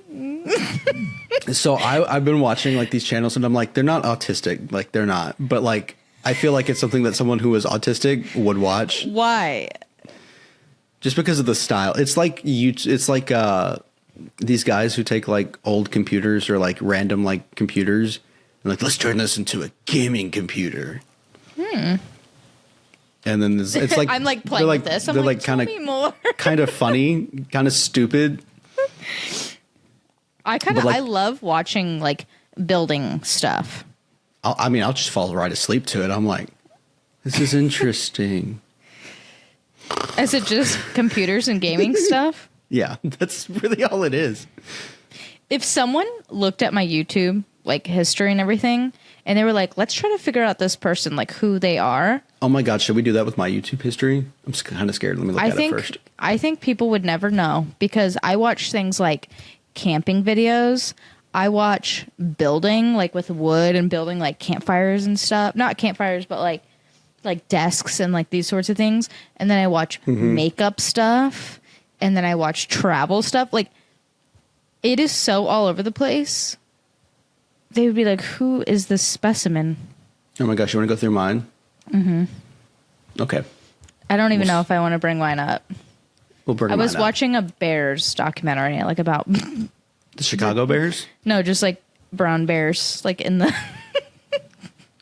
So I've been watching these channels and I'm like, they're not autistic. They're not. But I feel like it's something that someone who is autistic would watch. Why? Just because of the style. It's like these guys who take old computers or random computers and let's turn this into a gaming computer. And then it's like I'm playing with this. I'm they're tell me more. kind of funny, kind of stupid. I love watching building stuff. I'll just fall right asleep to it. I'm like, this is interesting. Is it just computers and gaming stuff? Yeah, that's really all it is. If someone looked at my YouTube history and everything, and they were like, let's try to figure out this person, who they are. Oh my God, should we do that with my YouTube history? I'm kind of scared. Let me look at it first. I think people would never know because I watch things like camping videos. I watch building with wood and building campfires and stuff. Not campfires, but like desks and these sorts of things. And then I watch makeup stuff. And then I watch travel stuff. It is so all over the place. They would be like, who is this specimen? Oh my gosh, you want to go through mine? Mm-hmm. Okay. I don't even know if I want to bring mine up. We'll bring I mine was up. watching a Bears documentary, about... The Chicago Bears? No, just brown bears, in the...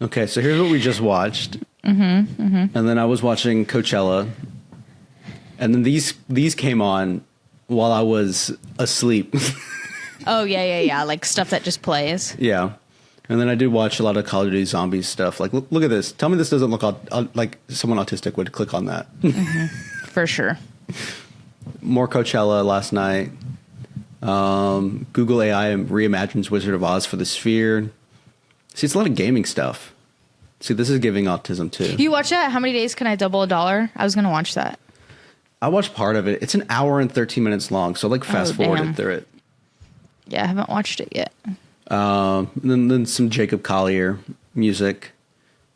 Okay, so here's what we just watched. And then I was watching Coachella. And then these came on while I was asleep. Oh, yeah. Stuff that just plays. Yeah. And then I did watch a lot of Call of Duty Zombies stuff. Look at this. Tell me this doesn't look like someone autistic would click on that. For sure. More Coachella last night. Google AI reimagines Wizard of Oz for the Sphere. See, it's a lot of gaming stuff. See, this is giving autism too. You watch that? How many days can I double $1? I was going to watch that. I watched part of it. It's an hour and 13 minutes long, so fast forwarded through it. Yeah, I haven't watched it yet. Then some Jacob Collier music.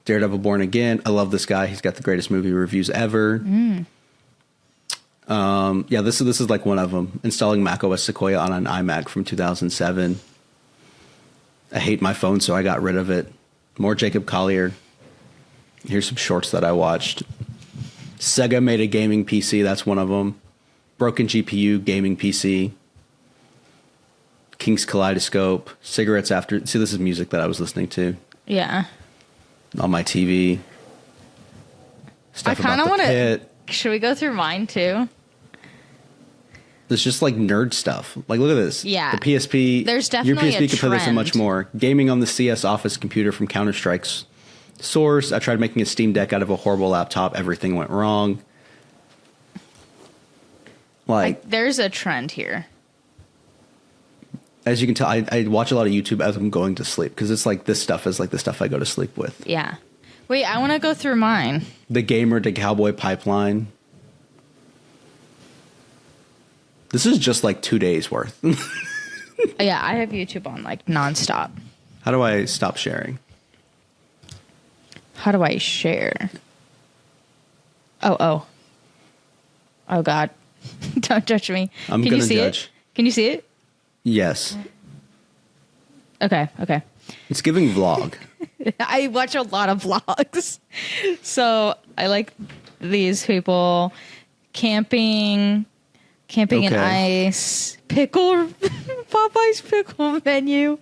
Daredevil Born Again. I love this guy. He's got the greatest movie reviews ever. Yeah, this is one of them. Installing macOS Sequoia on an iMac from 2007. I hate my phone, so I got rid of it. More Jacob Collier. Here's some shorts that I watched. Sega made a gaming PC. That's one of them. Broken GPU gaming PC. King's Kaleidoscope. Cigarettes after... See, this is music that I was listening to. Yeah. On my TV. Stuff I kind of about the want Pitt. to. Should we go through mine too? It's just like nerd stuff. Like, look at this. Yeah. The PSP. There's definitely your PSP a can play this and much trend. more. Gaming on the CS Office computer from Counter-Strike's source. I tried making a Steam Deck out of a horrible laptop. Everything went wrong. Like, there's a trend here. as you can tell, I watch a lot of YouTube as I'm going to sleep because it's like this stuff is like the stuff I go to sleep with. Yeah. Wait, I want to go through mine. The Gamer to Cowboy Pipeline. This is just like 2 days worth. Yeah, I have YouTube on like nonstop. How do I stop sharing? How do I share? Oh God. Don't judge me. I'm Can gonna you see judge. it? Can you see it? Yes. Okay. It's giving vlog. I watch a lot of vlogs. So I like these people camping in ice, pickle, Popeye's pickle menu.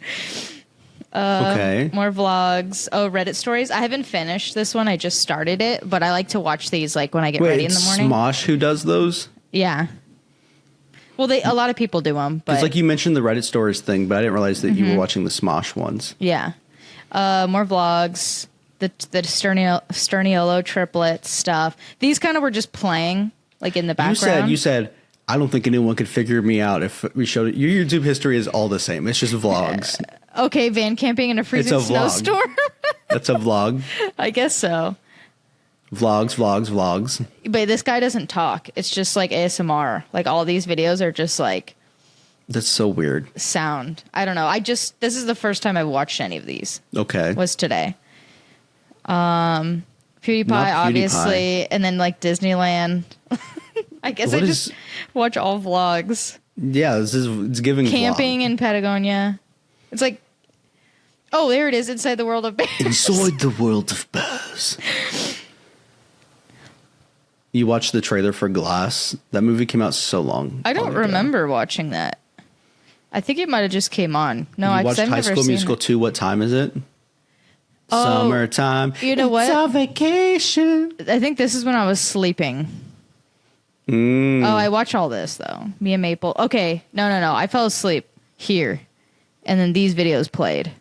Okay. More vlogs. Oh, Reddit stories. I haven't finished this one. I just started it, but I like to watch these like when I get ready in the morning. Smosh who does those? Yeah. Well, a lot of people do them, but It's like you mentioned the Reddit stories thing, but I didn't realize that you were watching the Smosh ones. yeah. More vlogs. The Sterniolo triplet stuff. These kind of were just playing like in the background. You said I don't think anyone could figure me out if we showed it. Your YouTube history is all the same. It's just vlogs. Okay, van camping in a freezing It's a vlog. snowstorm. That's a vlog. I guess so. Vlogs. But this guy doesn't talk. It's just like ASMR. Like all these videos are just like That's so weird. sound. I don't know. This is the first time I've watched any of these. Okay. Was today. PewDiePie, Not PewDiePie. obviously, and then like Disneyland. I guess What I is- just watch all vlogs. Yeah, it's giving Camping in Patagonia. It's like, oh, there it is, Inside the World of Bears. Inside the World of Bears. You watched the trailer for Glass? That movie came out so long. I don't remember watching that. I think it might have just came on. No, You watched I've High never School seen Musical it. 2. What time is it? Oh, Summertime. You know what? It's a vacation. I think this is when I was sleeping. Mm. Oh, I watch all this though. Me and Maple. Okay, no. I fell asleep here, and then these videos played.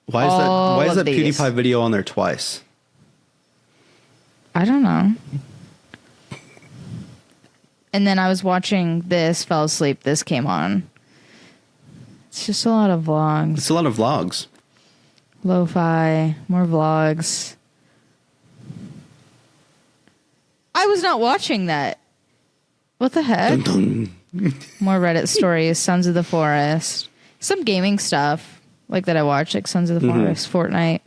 Why is all that of these. PewDiePie video on there twice? I don't know. And then I was watching this, fell asleep. This came on. It's just a lot of vlogs. It's a lot of vlogs. Lo-fi, more vlogs. I was not watching that. What the heck? Dun, dun. More Reddit stories, Sons of the Forest. Some gaming stuff like that I watch, like Sons of the Forest, Fortnite.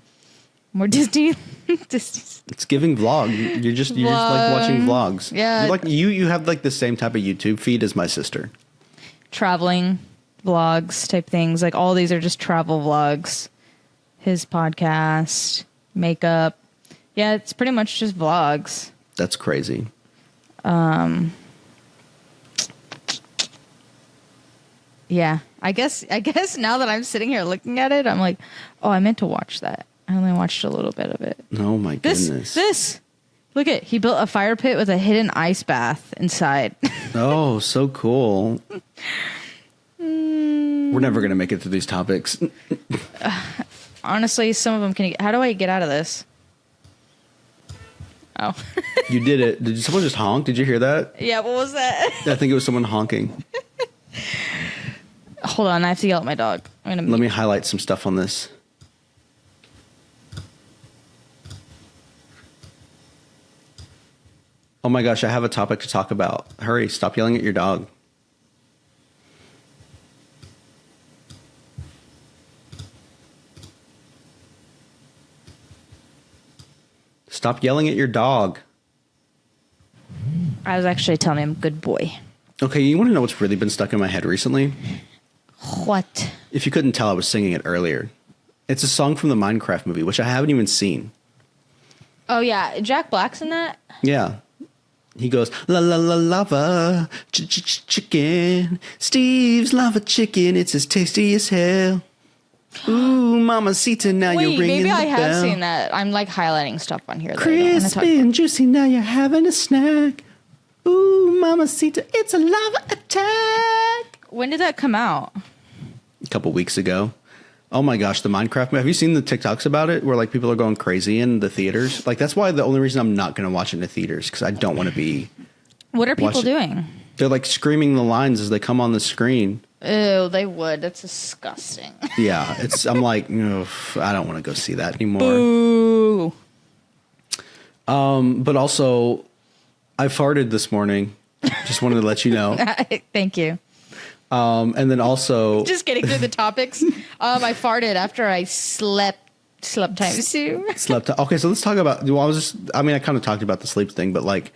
More Disney. It's giving vlog. You're just like watching vlogs. Yeah. You're like you have like the same type of YouTube feed as my sister. Traveling vlogs type things. Like all these are just travel vlogs. His podcast, makeup. Yeah, it's pretty much just vlogs. That's crazy. Yeah, I guess now that I'm sitting here looking at it, I'm like, oh, I meant to watch that. I only watched a little bit of it. Oh my goodness. This. Look at, he built a fire pit with a hidden ice bath inside. Oh, so cool. We're never going to make it through these topics. Honestly, some of them can. How do I get out of this? Oh. You did it. Did someone just honk? Did you hear that? Yeah, what was that? I think it was someone honking. Hold on, I have to yell at my dog. Let me highlight some stuff on this. Oh my gosh, I have a topic to talk about. Hurry, stop yelling at your dog. Stop yelling at your dog. I was actually telling him, good boy. Okay, you want to know what's really been stuck in my head recently? What? If you couldn't tell, I was singing it earlier. It's a song from the Minecraft movie, which I haven't even seen. Oh, yeah. Jack Black's in that? Yeah. He goes, la la la lava, chicken. Steve's lava chicken, it's as tasty as hell. Ooh, Mamacita, now you're Wait, ringing maybe the I have bell. seen that. I'm like highlighting stuff on here. That I don't wanna talk Crispy and juicy, now you're having a snack. Ooh, Mamacita, it's a lava attack. When did that come out? A couple weeks ago. Oh my gosh, the Minecraft movie. Have you seen the TikToks about it where like people are going crazy in the theaters? Like that's why the only reason I'm not going to watch it in the theaters because I don't want to be. What are people doing? They're like screaming the lines as they come on the screen. Ew, they would. That's disgusting. Yeah, I'm like, I don't want to go see that anymore. Boo. But also, I farted this morning. Just wanted to let you know. Thank you. And then also, Just getting through the topics. I farted after I slept times two. Slept. Okay, so let's talk about. Well, I kind of talked about the sleep thing, but like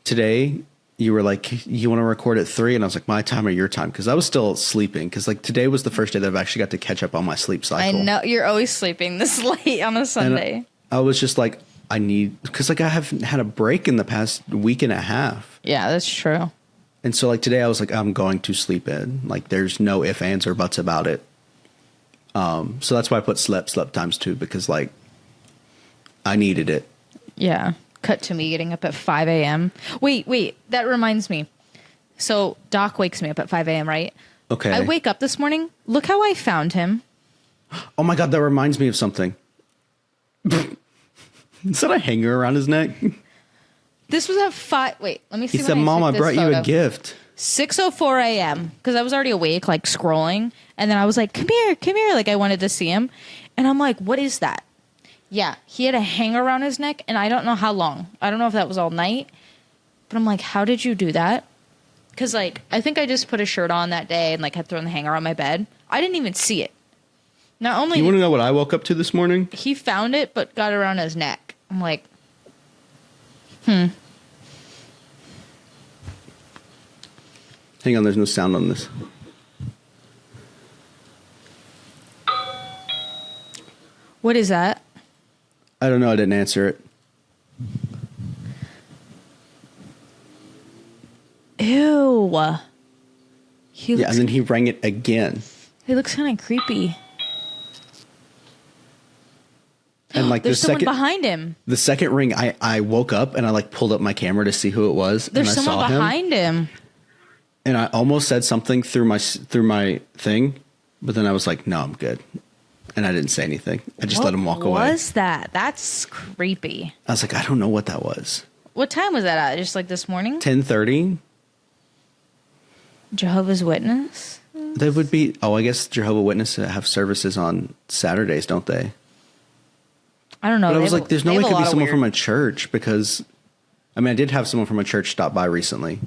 today, you were like, you want to record at 3, and I was like, my time or your time? Because I was still sleeping. Because like today was the first day that I've actually got to catch up on my sleep cycle. I know you're always sleeping this late on a Sunday. And I was just like, because like I haven't had a break in the past week and a half. Yeah, that's true. And so like today I was like, I'm going to sleep in. Like there's no ifs, ands, or buts about it. So that's why I put slept times 2 because like I needed it. Yeah. Cut to me getting up at 5 a.m. Wait. That reminds me. So Doc wakes me up at 5 a.m., right? Okay. I wake up this morning. Look how I found him. Oh my God, that reminds me of something. Is that a hanger around his neck? This was at 5. Wait, let me see. He said, Mom, I brought you a gift. 6:04 a.m. because I was already awake, like scrolling. And then I was like, come here. Like I wanted to see him. And I'm like, what is that? Yeah, he had a hanger around his neck, and I don't know how long. I don't know if that was all night. But I'm like, how did you do that? Because, like, I think I just put a shirt on that day and, like, had thrown the hanger on my bed. I didn't even see it. Not only You want to know what I woke up to this morning? he found it, but got around his neck. I'm like, Hang on, there's no sound on this. What is that? I don't know. I didn't answer it. Ew. Yeah, and then he rang it again. He looks kind of creepy. And like There's the someone second behind him. The second ring, I woke up and I like pulled up my camera to see who it was. There's and I someone saw behind him. And I almost said something through my thing, but then I was like, no, I'm good. And I didn't say anything. I just let him walk away. What was that? That's creepy. I was like, I don't know what that was. What time was that at? Just like this morning? 10:30. Jehovah's Witness? That would be. Oh, I guess Jehovah's Witnesses have services on Saturdays, don't they? I don't know. But I was like, there's no way it could be someone from a church because, I mean, I did have someone from a church stop by recently.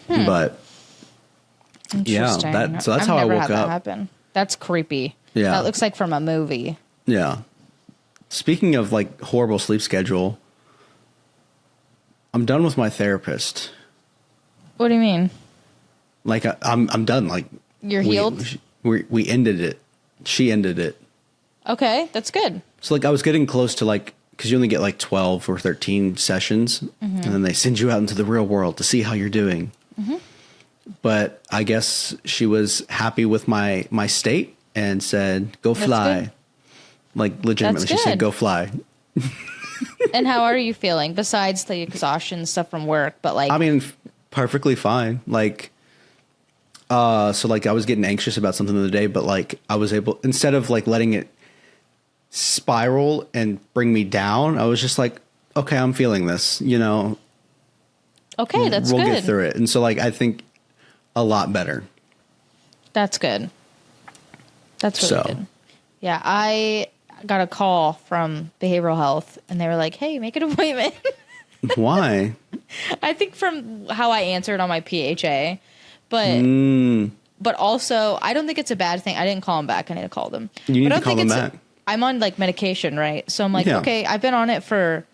But yeah, that's how I woke up. Happen. That's creepy. Yeah. That looks like from a movie. Yeah. Speaking of like horrible sleep schedule, I'm done with my therapist. What do you mean? Like I'm done. Like you're healed. We ended it. She ended it. Okay, that's good. So like I was getting close to like, because you only get like 12 or 13 sessions, and then they send you out into the real world to see how you're doing. But I guess she was happy with my state and said, "Go fly." Like legitimately, she said, "Go fly." And how are you feeling besides the exhaustion stuff from work? But like, I mean, perfectly fine. Like, so like I was getting anxious about something the other day, but like I was able, instead of like letting it spiral and bring me down, I was just like, okay, I'm feeling this, you know. Okay, that's good. We'll get through it. And so like I think a lot better. That's good. That's really good. Yeah, I got a call from behavioral health and they were like, hey, make an appointment. Why? I think from how I answered on my PHA, but also I don't think it's a bad thing. I didn't call them back. I need to call them. You need to call them back. I'm on like medication, right? So I'm like, okay, I've been on it for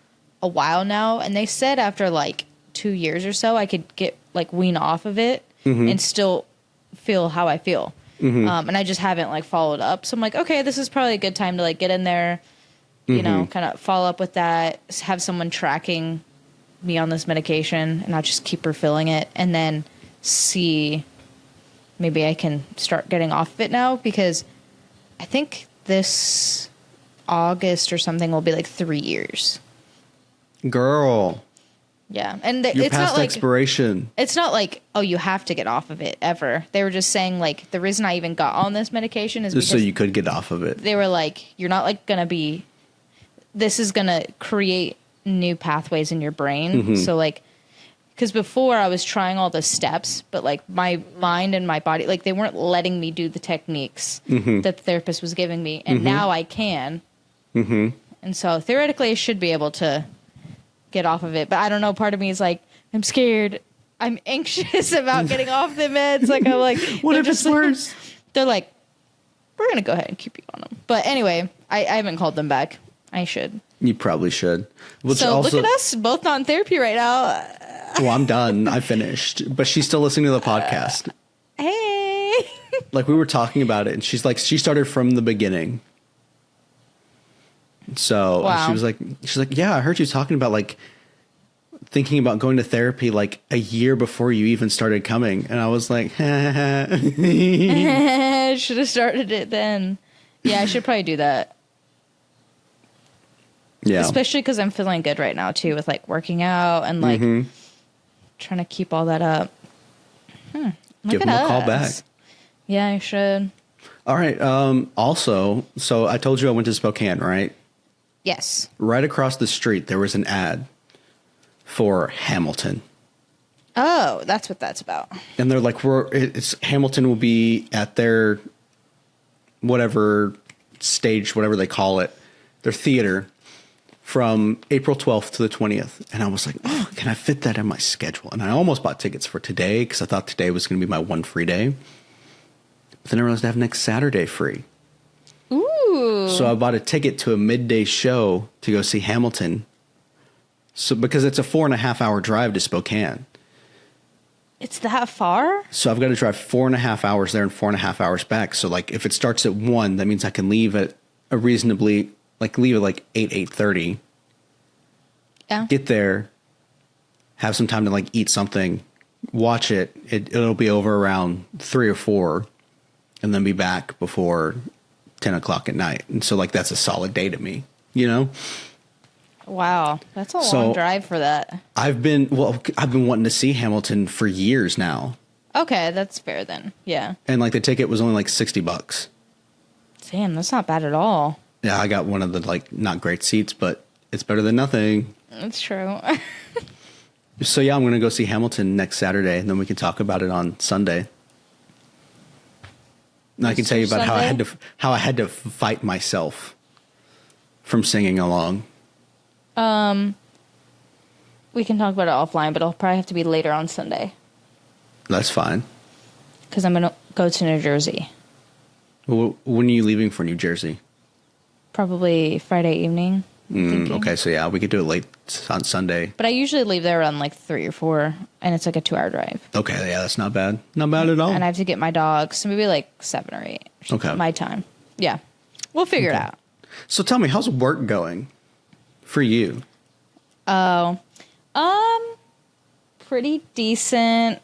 a while now. And they said after like 2 years or so, I could get like wean off of it and still feel how I feel. And I just haven't like followed up. So I'm like, okay, this is probably a good time to like get in there, you know, kind of follow up with that, have someone tracking me on this medication and not just keep refilling it and then see maybe I can start getting off of it now, because I think this August or something will be like 3 years. Girl. Yeah. And You're it's past not like expiration. it's not like, oh, you have to get off of it ever. They were just saying, like, the reason I even got on this medication is Just because so you could get off of it. they were like, you're not like gonna be, this is gonna create new pathways in your brain. Mhm. So like, because before I was trying all the steps, but like my mind and my body, like they weren't letting me do the techniques Mhm. that the therapist was giving me, and Mhm. now I can. Mm-hmm. And so theoretically, I should be able to get off of it. But I don't know. Part of me is like, I'm scared. I'm anxious about getting off the meds. Like, I'm like, what if it's worse? They're like, we're going to go ahead and keep you on them. But anyway, I haven't called them back. I should. You probably should. Which So also, look at us, both not in therapy right now. well, I'm done. I finished. But she's still listening to the podcast. Hey. Like, we were talking about it, and she's like, she started from the beginning. So Wow. she's like, yeah, I heard you talking about like thinking about going to therapy like a year before you even started coming. And I was like, Should have started it then. Yeah, I should probably do that. yeah. Especially because I'm feeling good right now too, with like working out and like Mhm. trying to keep all that up. Look Give at them a call us. back. Yeah, I should. All right. Also, so I told you I went to Spokane, right? Yes. Right across the street, there was an ad for Hamilton. Oh, that's what that's about. And they're like, it's Hamilton will be at their whatever stage, whatever they call it, their theater from April 12th to the 20th. And I was like, oh, can I fit that in my schedule? And I almost bought tickets for today because I thought today was going to be my one free day. But then I realized I have next Saturday free. Ooh. So I bought a ticket to a midday show to go see Hamilton. So because it's a 4.5 hour drive to Spokane. It's that far? So I've got to drive 4.5 hours there and 4.5 hours back. So like if it starts at 1, that means I can leave at a reasonably, like leave at like 8:30. Yeah. Get there, have some time to like eat something, watch it. It'll be over around 3 or 4, and then be back before 10 o'clock at night. And so like that's a solid day to me, you know? Wow. That's a So- long drive for that. I've been wanting to see Hamilton for years now. Okay, that's fair then. Yeah. And like the ticket was only like $60. Damn, that's not bad at all. Yeah, I got one of the like not great seats, but it's better than nothing. That's true. So yeah, I'm going to go see Hamilton next Saturday, and then we can talk about it on Sunday. And I can tell you about how I had to fight myself from singing along. We can talk about it offline, but it'll probably have to be later on Sunday That's fine. because I'm going to go to New Jersey. Well, when are you leaving for New Jersey? Probably Friday evening. I'm thinking. Okay, so yeah, we could do it late on Sunday. But I usually leave there around like 3 or 4, and it's like a 2-hour drive. Okay, yeah, that's not bad. Not bad at all. And I have to get my dogs, so maybe like 7 or 8. Okay. My time. Yeah. We'll figure it out. So tell me, how's work going for you? Oh, pretty decent.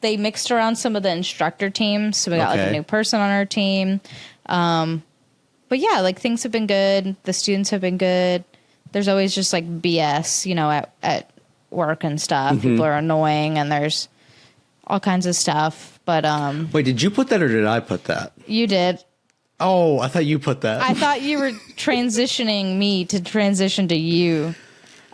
They mixed around some of the instructor teams, so we got like a Okay. new person on our team. But yeah, like things have been good. The students have been good. There's always just like BS, you know, at work and stuff. Mhm. People are annoying, and there's all kinds of stuff. But Wait, did you put that or did I put that? you did. Oh, I thought you put that. I thought you were transitioning me to transition to you.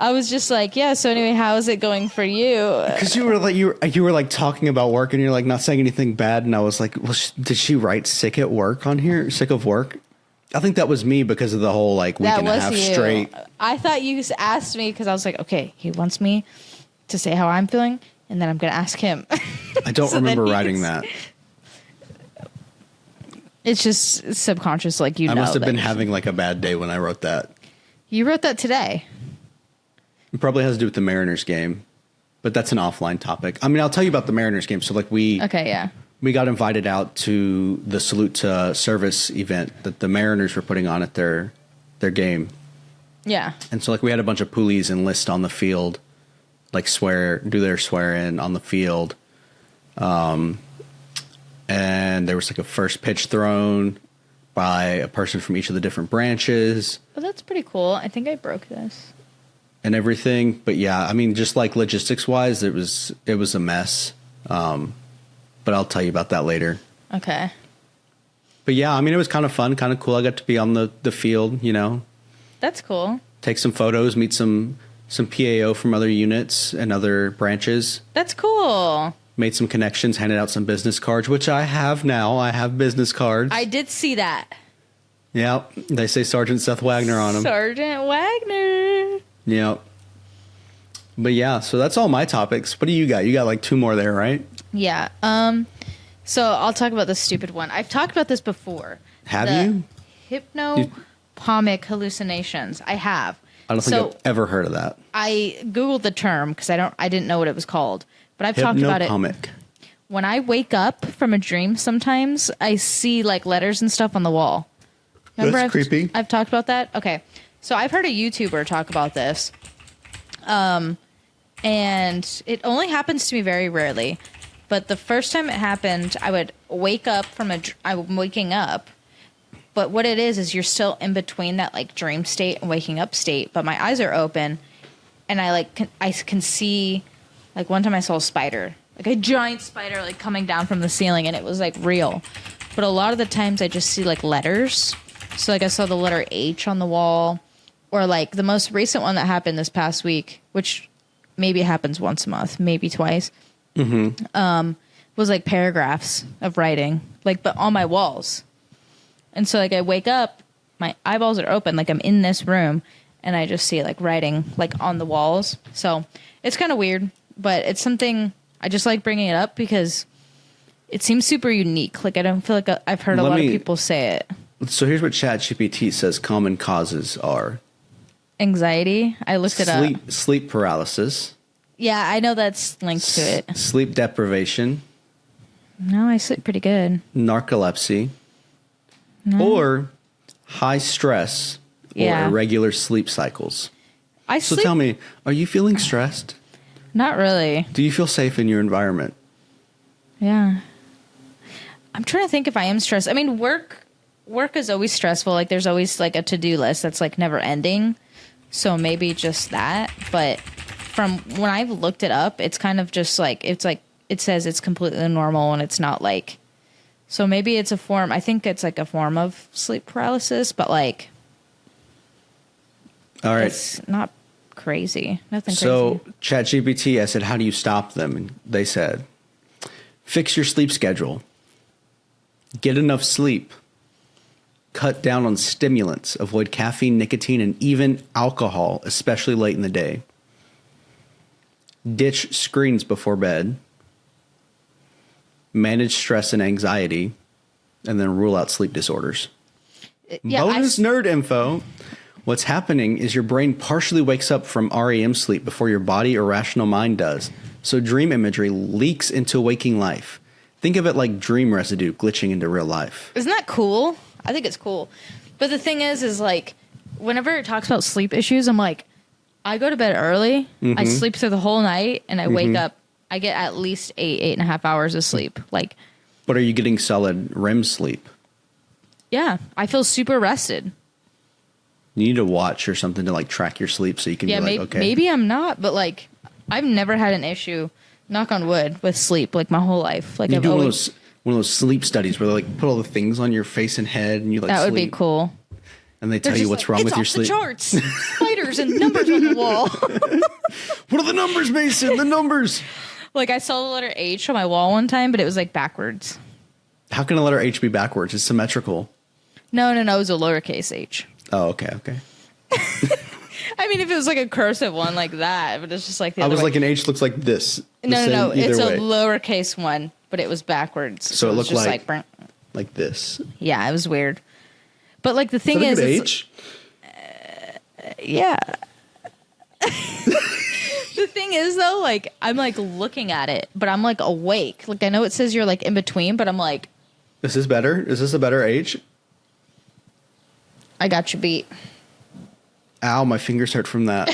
I was just like, yeah. So anyway, how is it going for you? Because you were like you were like talking about work and you're like not saying anything bad, and I was like, well, did she write sick at work on here? Sick of work? I think that was me because of the whole like week That and a was half you. straight. I thought you asked me because I was like, okay, he wants me to say how I'm feeling, and then I'm going to ask him. I don't So then remember he writing can- that. It's just subconscious, like you I know. must have been that- having like a bad day when I wrote that. You wrote that today. It probably has to do with the Mariners game, but that's an offline topic. I mean, I'll tell you about the Mariners game. So like we Yeah. we got invited out to the Salute to Service event that the Mariners were putting on at their game. Yeah. And so like we had a bunch of poolies enlist on the field, like do their swear in on the field. and there was like a first pitch thrown by a person from each of the different branches. Oh, that's pretty cool. I think I broke this. And everything. But yeah, I mean, just like logistics wise, it was a mess. But I'll tell you about that later. Okay. But yeah, I mean, it was kind of fun, kind of cool. I got to be on the field, you know. That's cool. Take some photos, meet some PAO from other units and other branches. That's cool. Made some connections, handed out some business cards, which I have now. I have business cards. I did see that. Yeah, they say Sergeant Seth Wagner on them. Sergeant Wagner. Yep. But yeah, so that's all my topics. What do you got? You got like 2 more there, right? Yeah. So I'll talk about this stupid one. I've talked about this before. Have you? Hypnopompic hallucinations. I have. I don't think I've ever heard of that. I Googled the term because I didn't know what it was called. But I've talked about it. Hypnopompic. When I wake up from a dream, sometimes I see like letters and stuff on the wall. Remember That's creepy. I've talked about that? Okay. So I've heard a YouTuber talk about this. And it only happens to me very rarely. But the first time it happened, I would wake up I'm waking up. But what it is you're still in between that like dream state and waking up state. But my eyes are open and I can see, like one time I saw a spider, like a giant spider like coming down from the ceiling, and it was like real. But a lot of the times I just see like letters. So like I saw the letter H on the wall, or like the most recent one that happened this past week, which maybe happens once a month, maybe twice. Was like paragraphs of writing, like, but on my walls. And so like I wake up, my eyeballs are open, like I'm in this room, and I just see like writing like on the walls. So it's kind of weird, but it's something I just like bringing it up because it seems super unique. Like I don't feel like I've heard a lot of people say it. So here's what ChatGPT says common causes are. Anxiety. I looked it up. Sleep paralysis. Yeah, I know that's linked to it. Sleep deprivation. No, I sleep pretty good. Narcolepsy. No. Or high stress or irregular sleep cycles. So tell me, are you feeling stressed? Not really. Do you feel safe in your environment? Yeah. I'm trying to think if I am stressed. I mean, work is always stressful. Like there's always like a to-do list that's like never ending. So maybe just that. But from when I've looked it up, it's kind of just like, it's like, it says it's completely normal and it's not like, so maybe it's a form, I think it's like a form of sleep paralysis, but like, all right, it's not crazy. Nothing crazy. So ChatGPT, I said, how do you stop them? And they said, fix your sleep schedule. Get enough sleep. Cut down on stimulants. Avoid caffeine, nicotine, and even alcohol, especially late in the day. Ditch screens before bed. Manage stress and anxiety. And then rule out sleep disorders. Yeah, Bonus nerd info. What's happening is your brain partially wakes up from REM sleep before your body or rational mind does. So dream imagery leaks into waking life. Think of it like dream residue glitching into real life. Isn't that cool? I think it's cool. But the thing is like, whenever it talks about sleep issues, I'm like, I go to bed early, I sleep through the whole night, and I wake up, I get at least 8.5 hours of sleep. Like, but are you getting solid REM sleep? Yeah, I feel super rested. You need a watch or something to like track your sleep so you can be like, okay. Maybe I'm not, but like, I've never had an issue, knock on wood, with sleep like my whole life. Like you I've do always, one of those sleep studies where they like put all the things on your face and head and you like that would sleep. be cool. And they tell you what's wrong with your sleep. It's off the charts. Spiders and numbers on the wall. What are the numbers, Mason? The numbers. Like I saw the letter H on my wall one time, but it was like backwards. How can a letter H be backwards? It's symmetrical. No. It was a lowercase h. Oh, okay. I mean, if it was like a cursive one like that, but it's just like the I other was way. like an H looks like this. No. It's a lowercase one, but it was backwards. So it looked just like this. Yeah, it was weird. But like the thing is, H? Yeah. The thing is though, like I'm like looking at it, but I'm like awake. Like I know it says you're like in between, but I'm like, is this better? Is this a better H? I got you beat. Ow, my fingers hurt from that.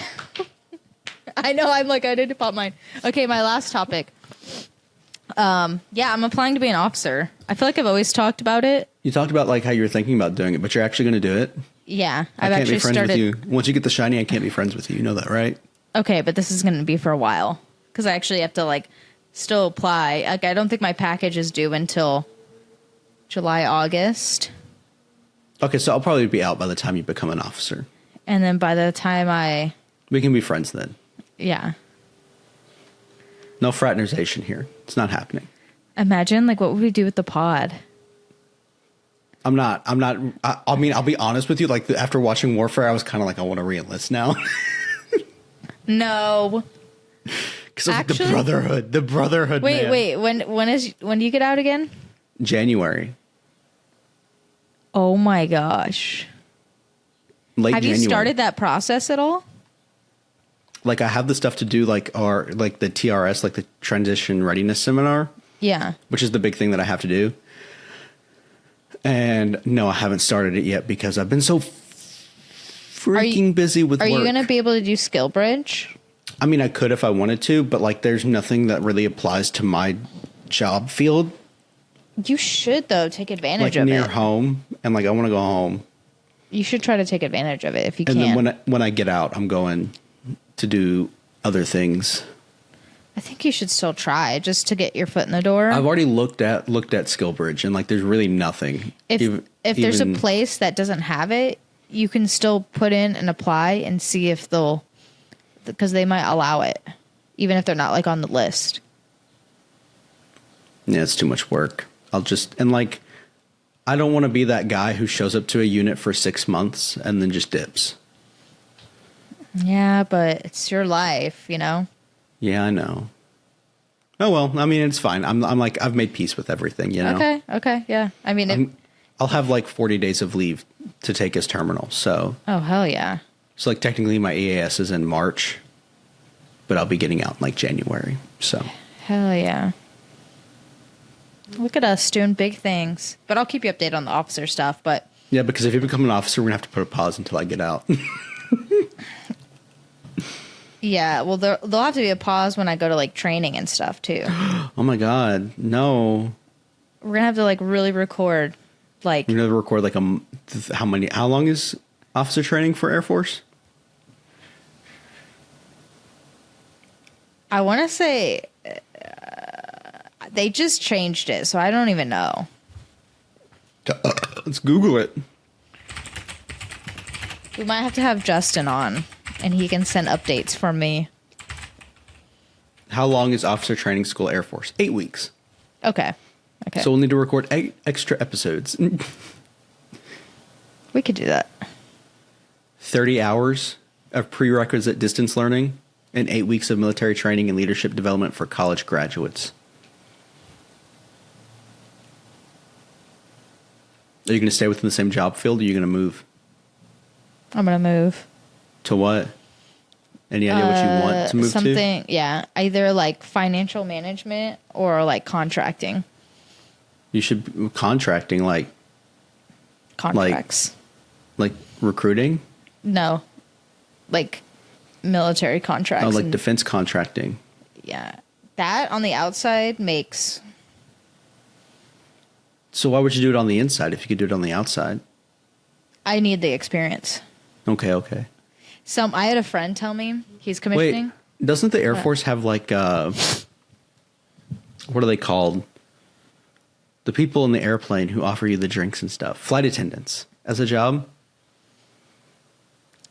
I know. I'm like, I need to pop mine. Okay, my last topic. Yeah, I'm applying to be an officer. I feel like I've always talked about it. You talked about like how you're thinking about doing it, but you're actually going to do it. Yeah, I can't be friends with you. Once you get the shiny, I can't be friends with you. You know that, right? Okay, but this is going to be for a while because I actually have to like still apply. Like, I don't think my package is due until July, August. Okay, so I'll probably be out by the time you become an officer. And then by the time we can be friends then. Yeah. No fraternization here. It's not happening. Imagine, like, what would we do with the pod? I mean, I'll be honest with you. Like, after watching Warfare, I was kind of like, I want to re-enlist now. No. Because like the brotherhood. Wait. When do you get out again? January. Oh my gosh. Late Have January. you started that process at all? Like, I have the stuff to do, like the TRS, like the Transition Readiness Seminar. Yeah. Which is the big thing that I have to do. And no, I haven't started it yet because I've been so freaking busy with work. Are you going to be able to do Skill Bridge? I mean, I could if I wanted to, but like, there's nothing that really applies to my job field. You should, though, take advantage like of near it. home, and like I want to go home. You should try to take advantage of it if you and can. And then when I get out, I'm going to do other things. I think you should still try just to get your foot in the door. I've already looked at Skillbridge, and like there's really nothing. If there's a place that doesn't have it, you can still put in and apply and see if they'll, because they might allow it, even if they're not like on the list. Yeah, it's too much work. I don't want to be that guy who shows up to a unit for 6 months and then just dips. Yeah, but it's your life, you know? Yeah, I know. Oh, well, I mean, it's fine. I'm like, I've made peace with everything, you know? Okay, yeah. I mean, I'll have like 40 days of leave to take as terminal, so. Oh, hell yeah. So like technically my EAS is in March, but I'll be getting out in like January, so. Hell yeah. Look at us doing big things. But I'll keep you updated on the officer stuff, but. Yeah, because if you become an officer, we're going to have to put a pause until I get out. Yeah, well, there'll have to be a pause when I go to like training and stuff too. Oh my God, no! We're gonna have to like really record, like. We're gonna record like how long is officer training for Air Force? I want to say they just changed it, so I don't even know. Let's Google it. We might have to have Justin on. And he can send updates for me. How long is officer training school Air Force? 8 weeks. Okay. So we'll need to record 8 extra episodes. We could do that. 30 hours of prerequisite distance learning and 8 weeks of military training and leadership development for college graduates. Are you going to stay within the same job field or are you going to move? I'm going to move. To what? Any idea what you want to move something, yeah. Either like financial management or like contracting. You should contracting like contracts. Like recruiting? No. Like military contracts. Oh, like defense contracting. Yeah. That on the outside makes. So why would you do it on the inside if you could do it on the outside? I need the experience. Okay. I had a friend tell me he's commissioning. Wait, doesn't the Air Force have like what are they called? The people in the airplane who offer you the drinks and stuff, flight attendants, as a job?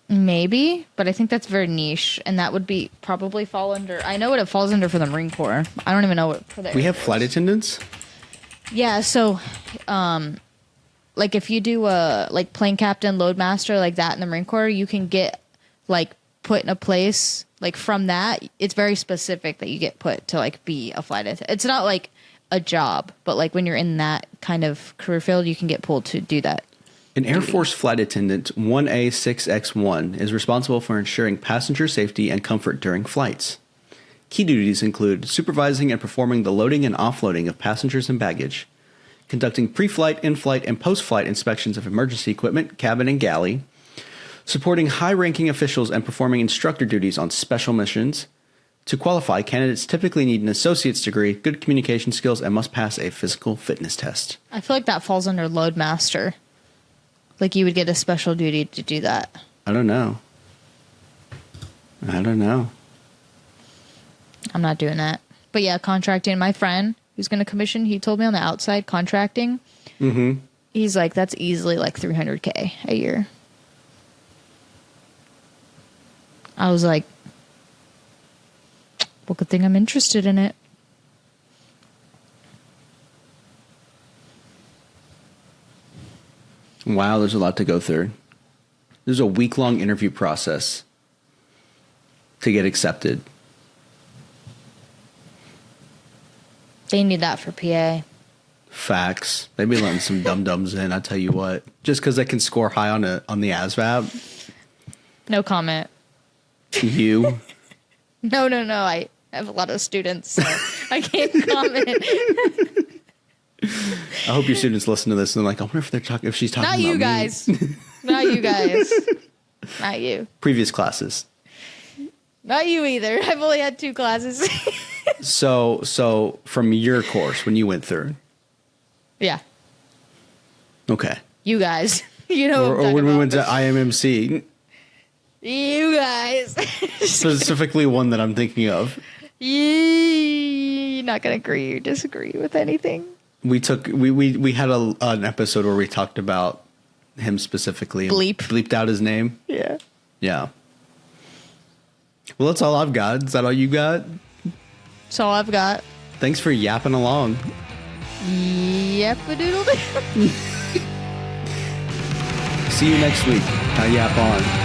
Maybe, but I think that's very niche, and that would be probably fall under. I know what it falls under for the Marine Corps. I don't even know what for the. We have flight attendants. Yeah, so, like if you do a like plane captain, loadmaster, like that in the Marine Corps, you can get like put in a place like from that. It's very specific that you get put to like be a flight attendant. It's not like a job, but like when you're in that kind of career field, you can get pulled to do that. An Air Force flight attendant 1A6X1 is responsible for ensuring passenger safety and comfort during flights. Key duties include supervising and performing the loading and offloading of passengers and baggage, conducting pre-flight, in-flight, and post-flight inspections of emergency equipment, cabin, and galley, supporting high-ranking officials and performing instructor duties on special missions, To qualify, candidates typically need an associate's degree, good communication skills, and must pass a physical fitness test. I feel like that falls under Loadmaster. Like you would get a special duty to do that. I don't know. I'm not doing that. But yeah, contracting. My friend who's going to commission, he told me on the outside contracting. Mm-hmm. He's like, that's easily like $300K a year. I was like, well, good thing I'm interested in it. Wow, there's a lot to go through. There's a week-long interview process to get accepted. They need that for PA. Facts. They be letting some dum-dums in, I tell you what. Just because they can score high on the ASVAB. No comment. You? No. I have a lot of students, so I can't comment. I hope your students listen to this and they're like, I wonder if she's talking Not about you me. guys. Not you guys. Not you. Previous classes. Not you either. I've only had 2 classes. So from your course when you went through. Yeah. Okay. You guys. You know or when we went to IMMC. You guys. Specifically one that I'm thinking of. You're not going to agree or disagree with anything. We had an episode where we talked about him specifically. Bleeped out his name. Yeah. Yeah. Well, that's all I've got. Is that all you got? That's all I've got. Thanks for yapping along. Yep-a-doodle-doo. See you next week. Now yap on.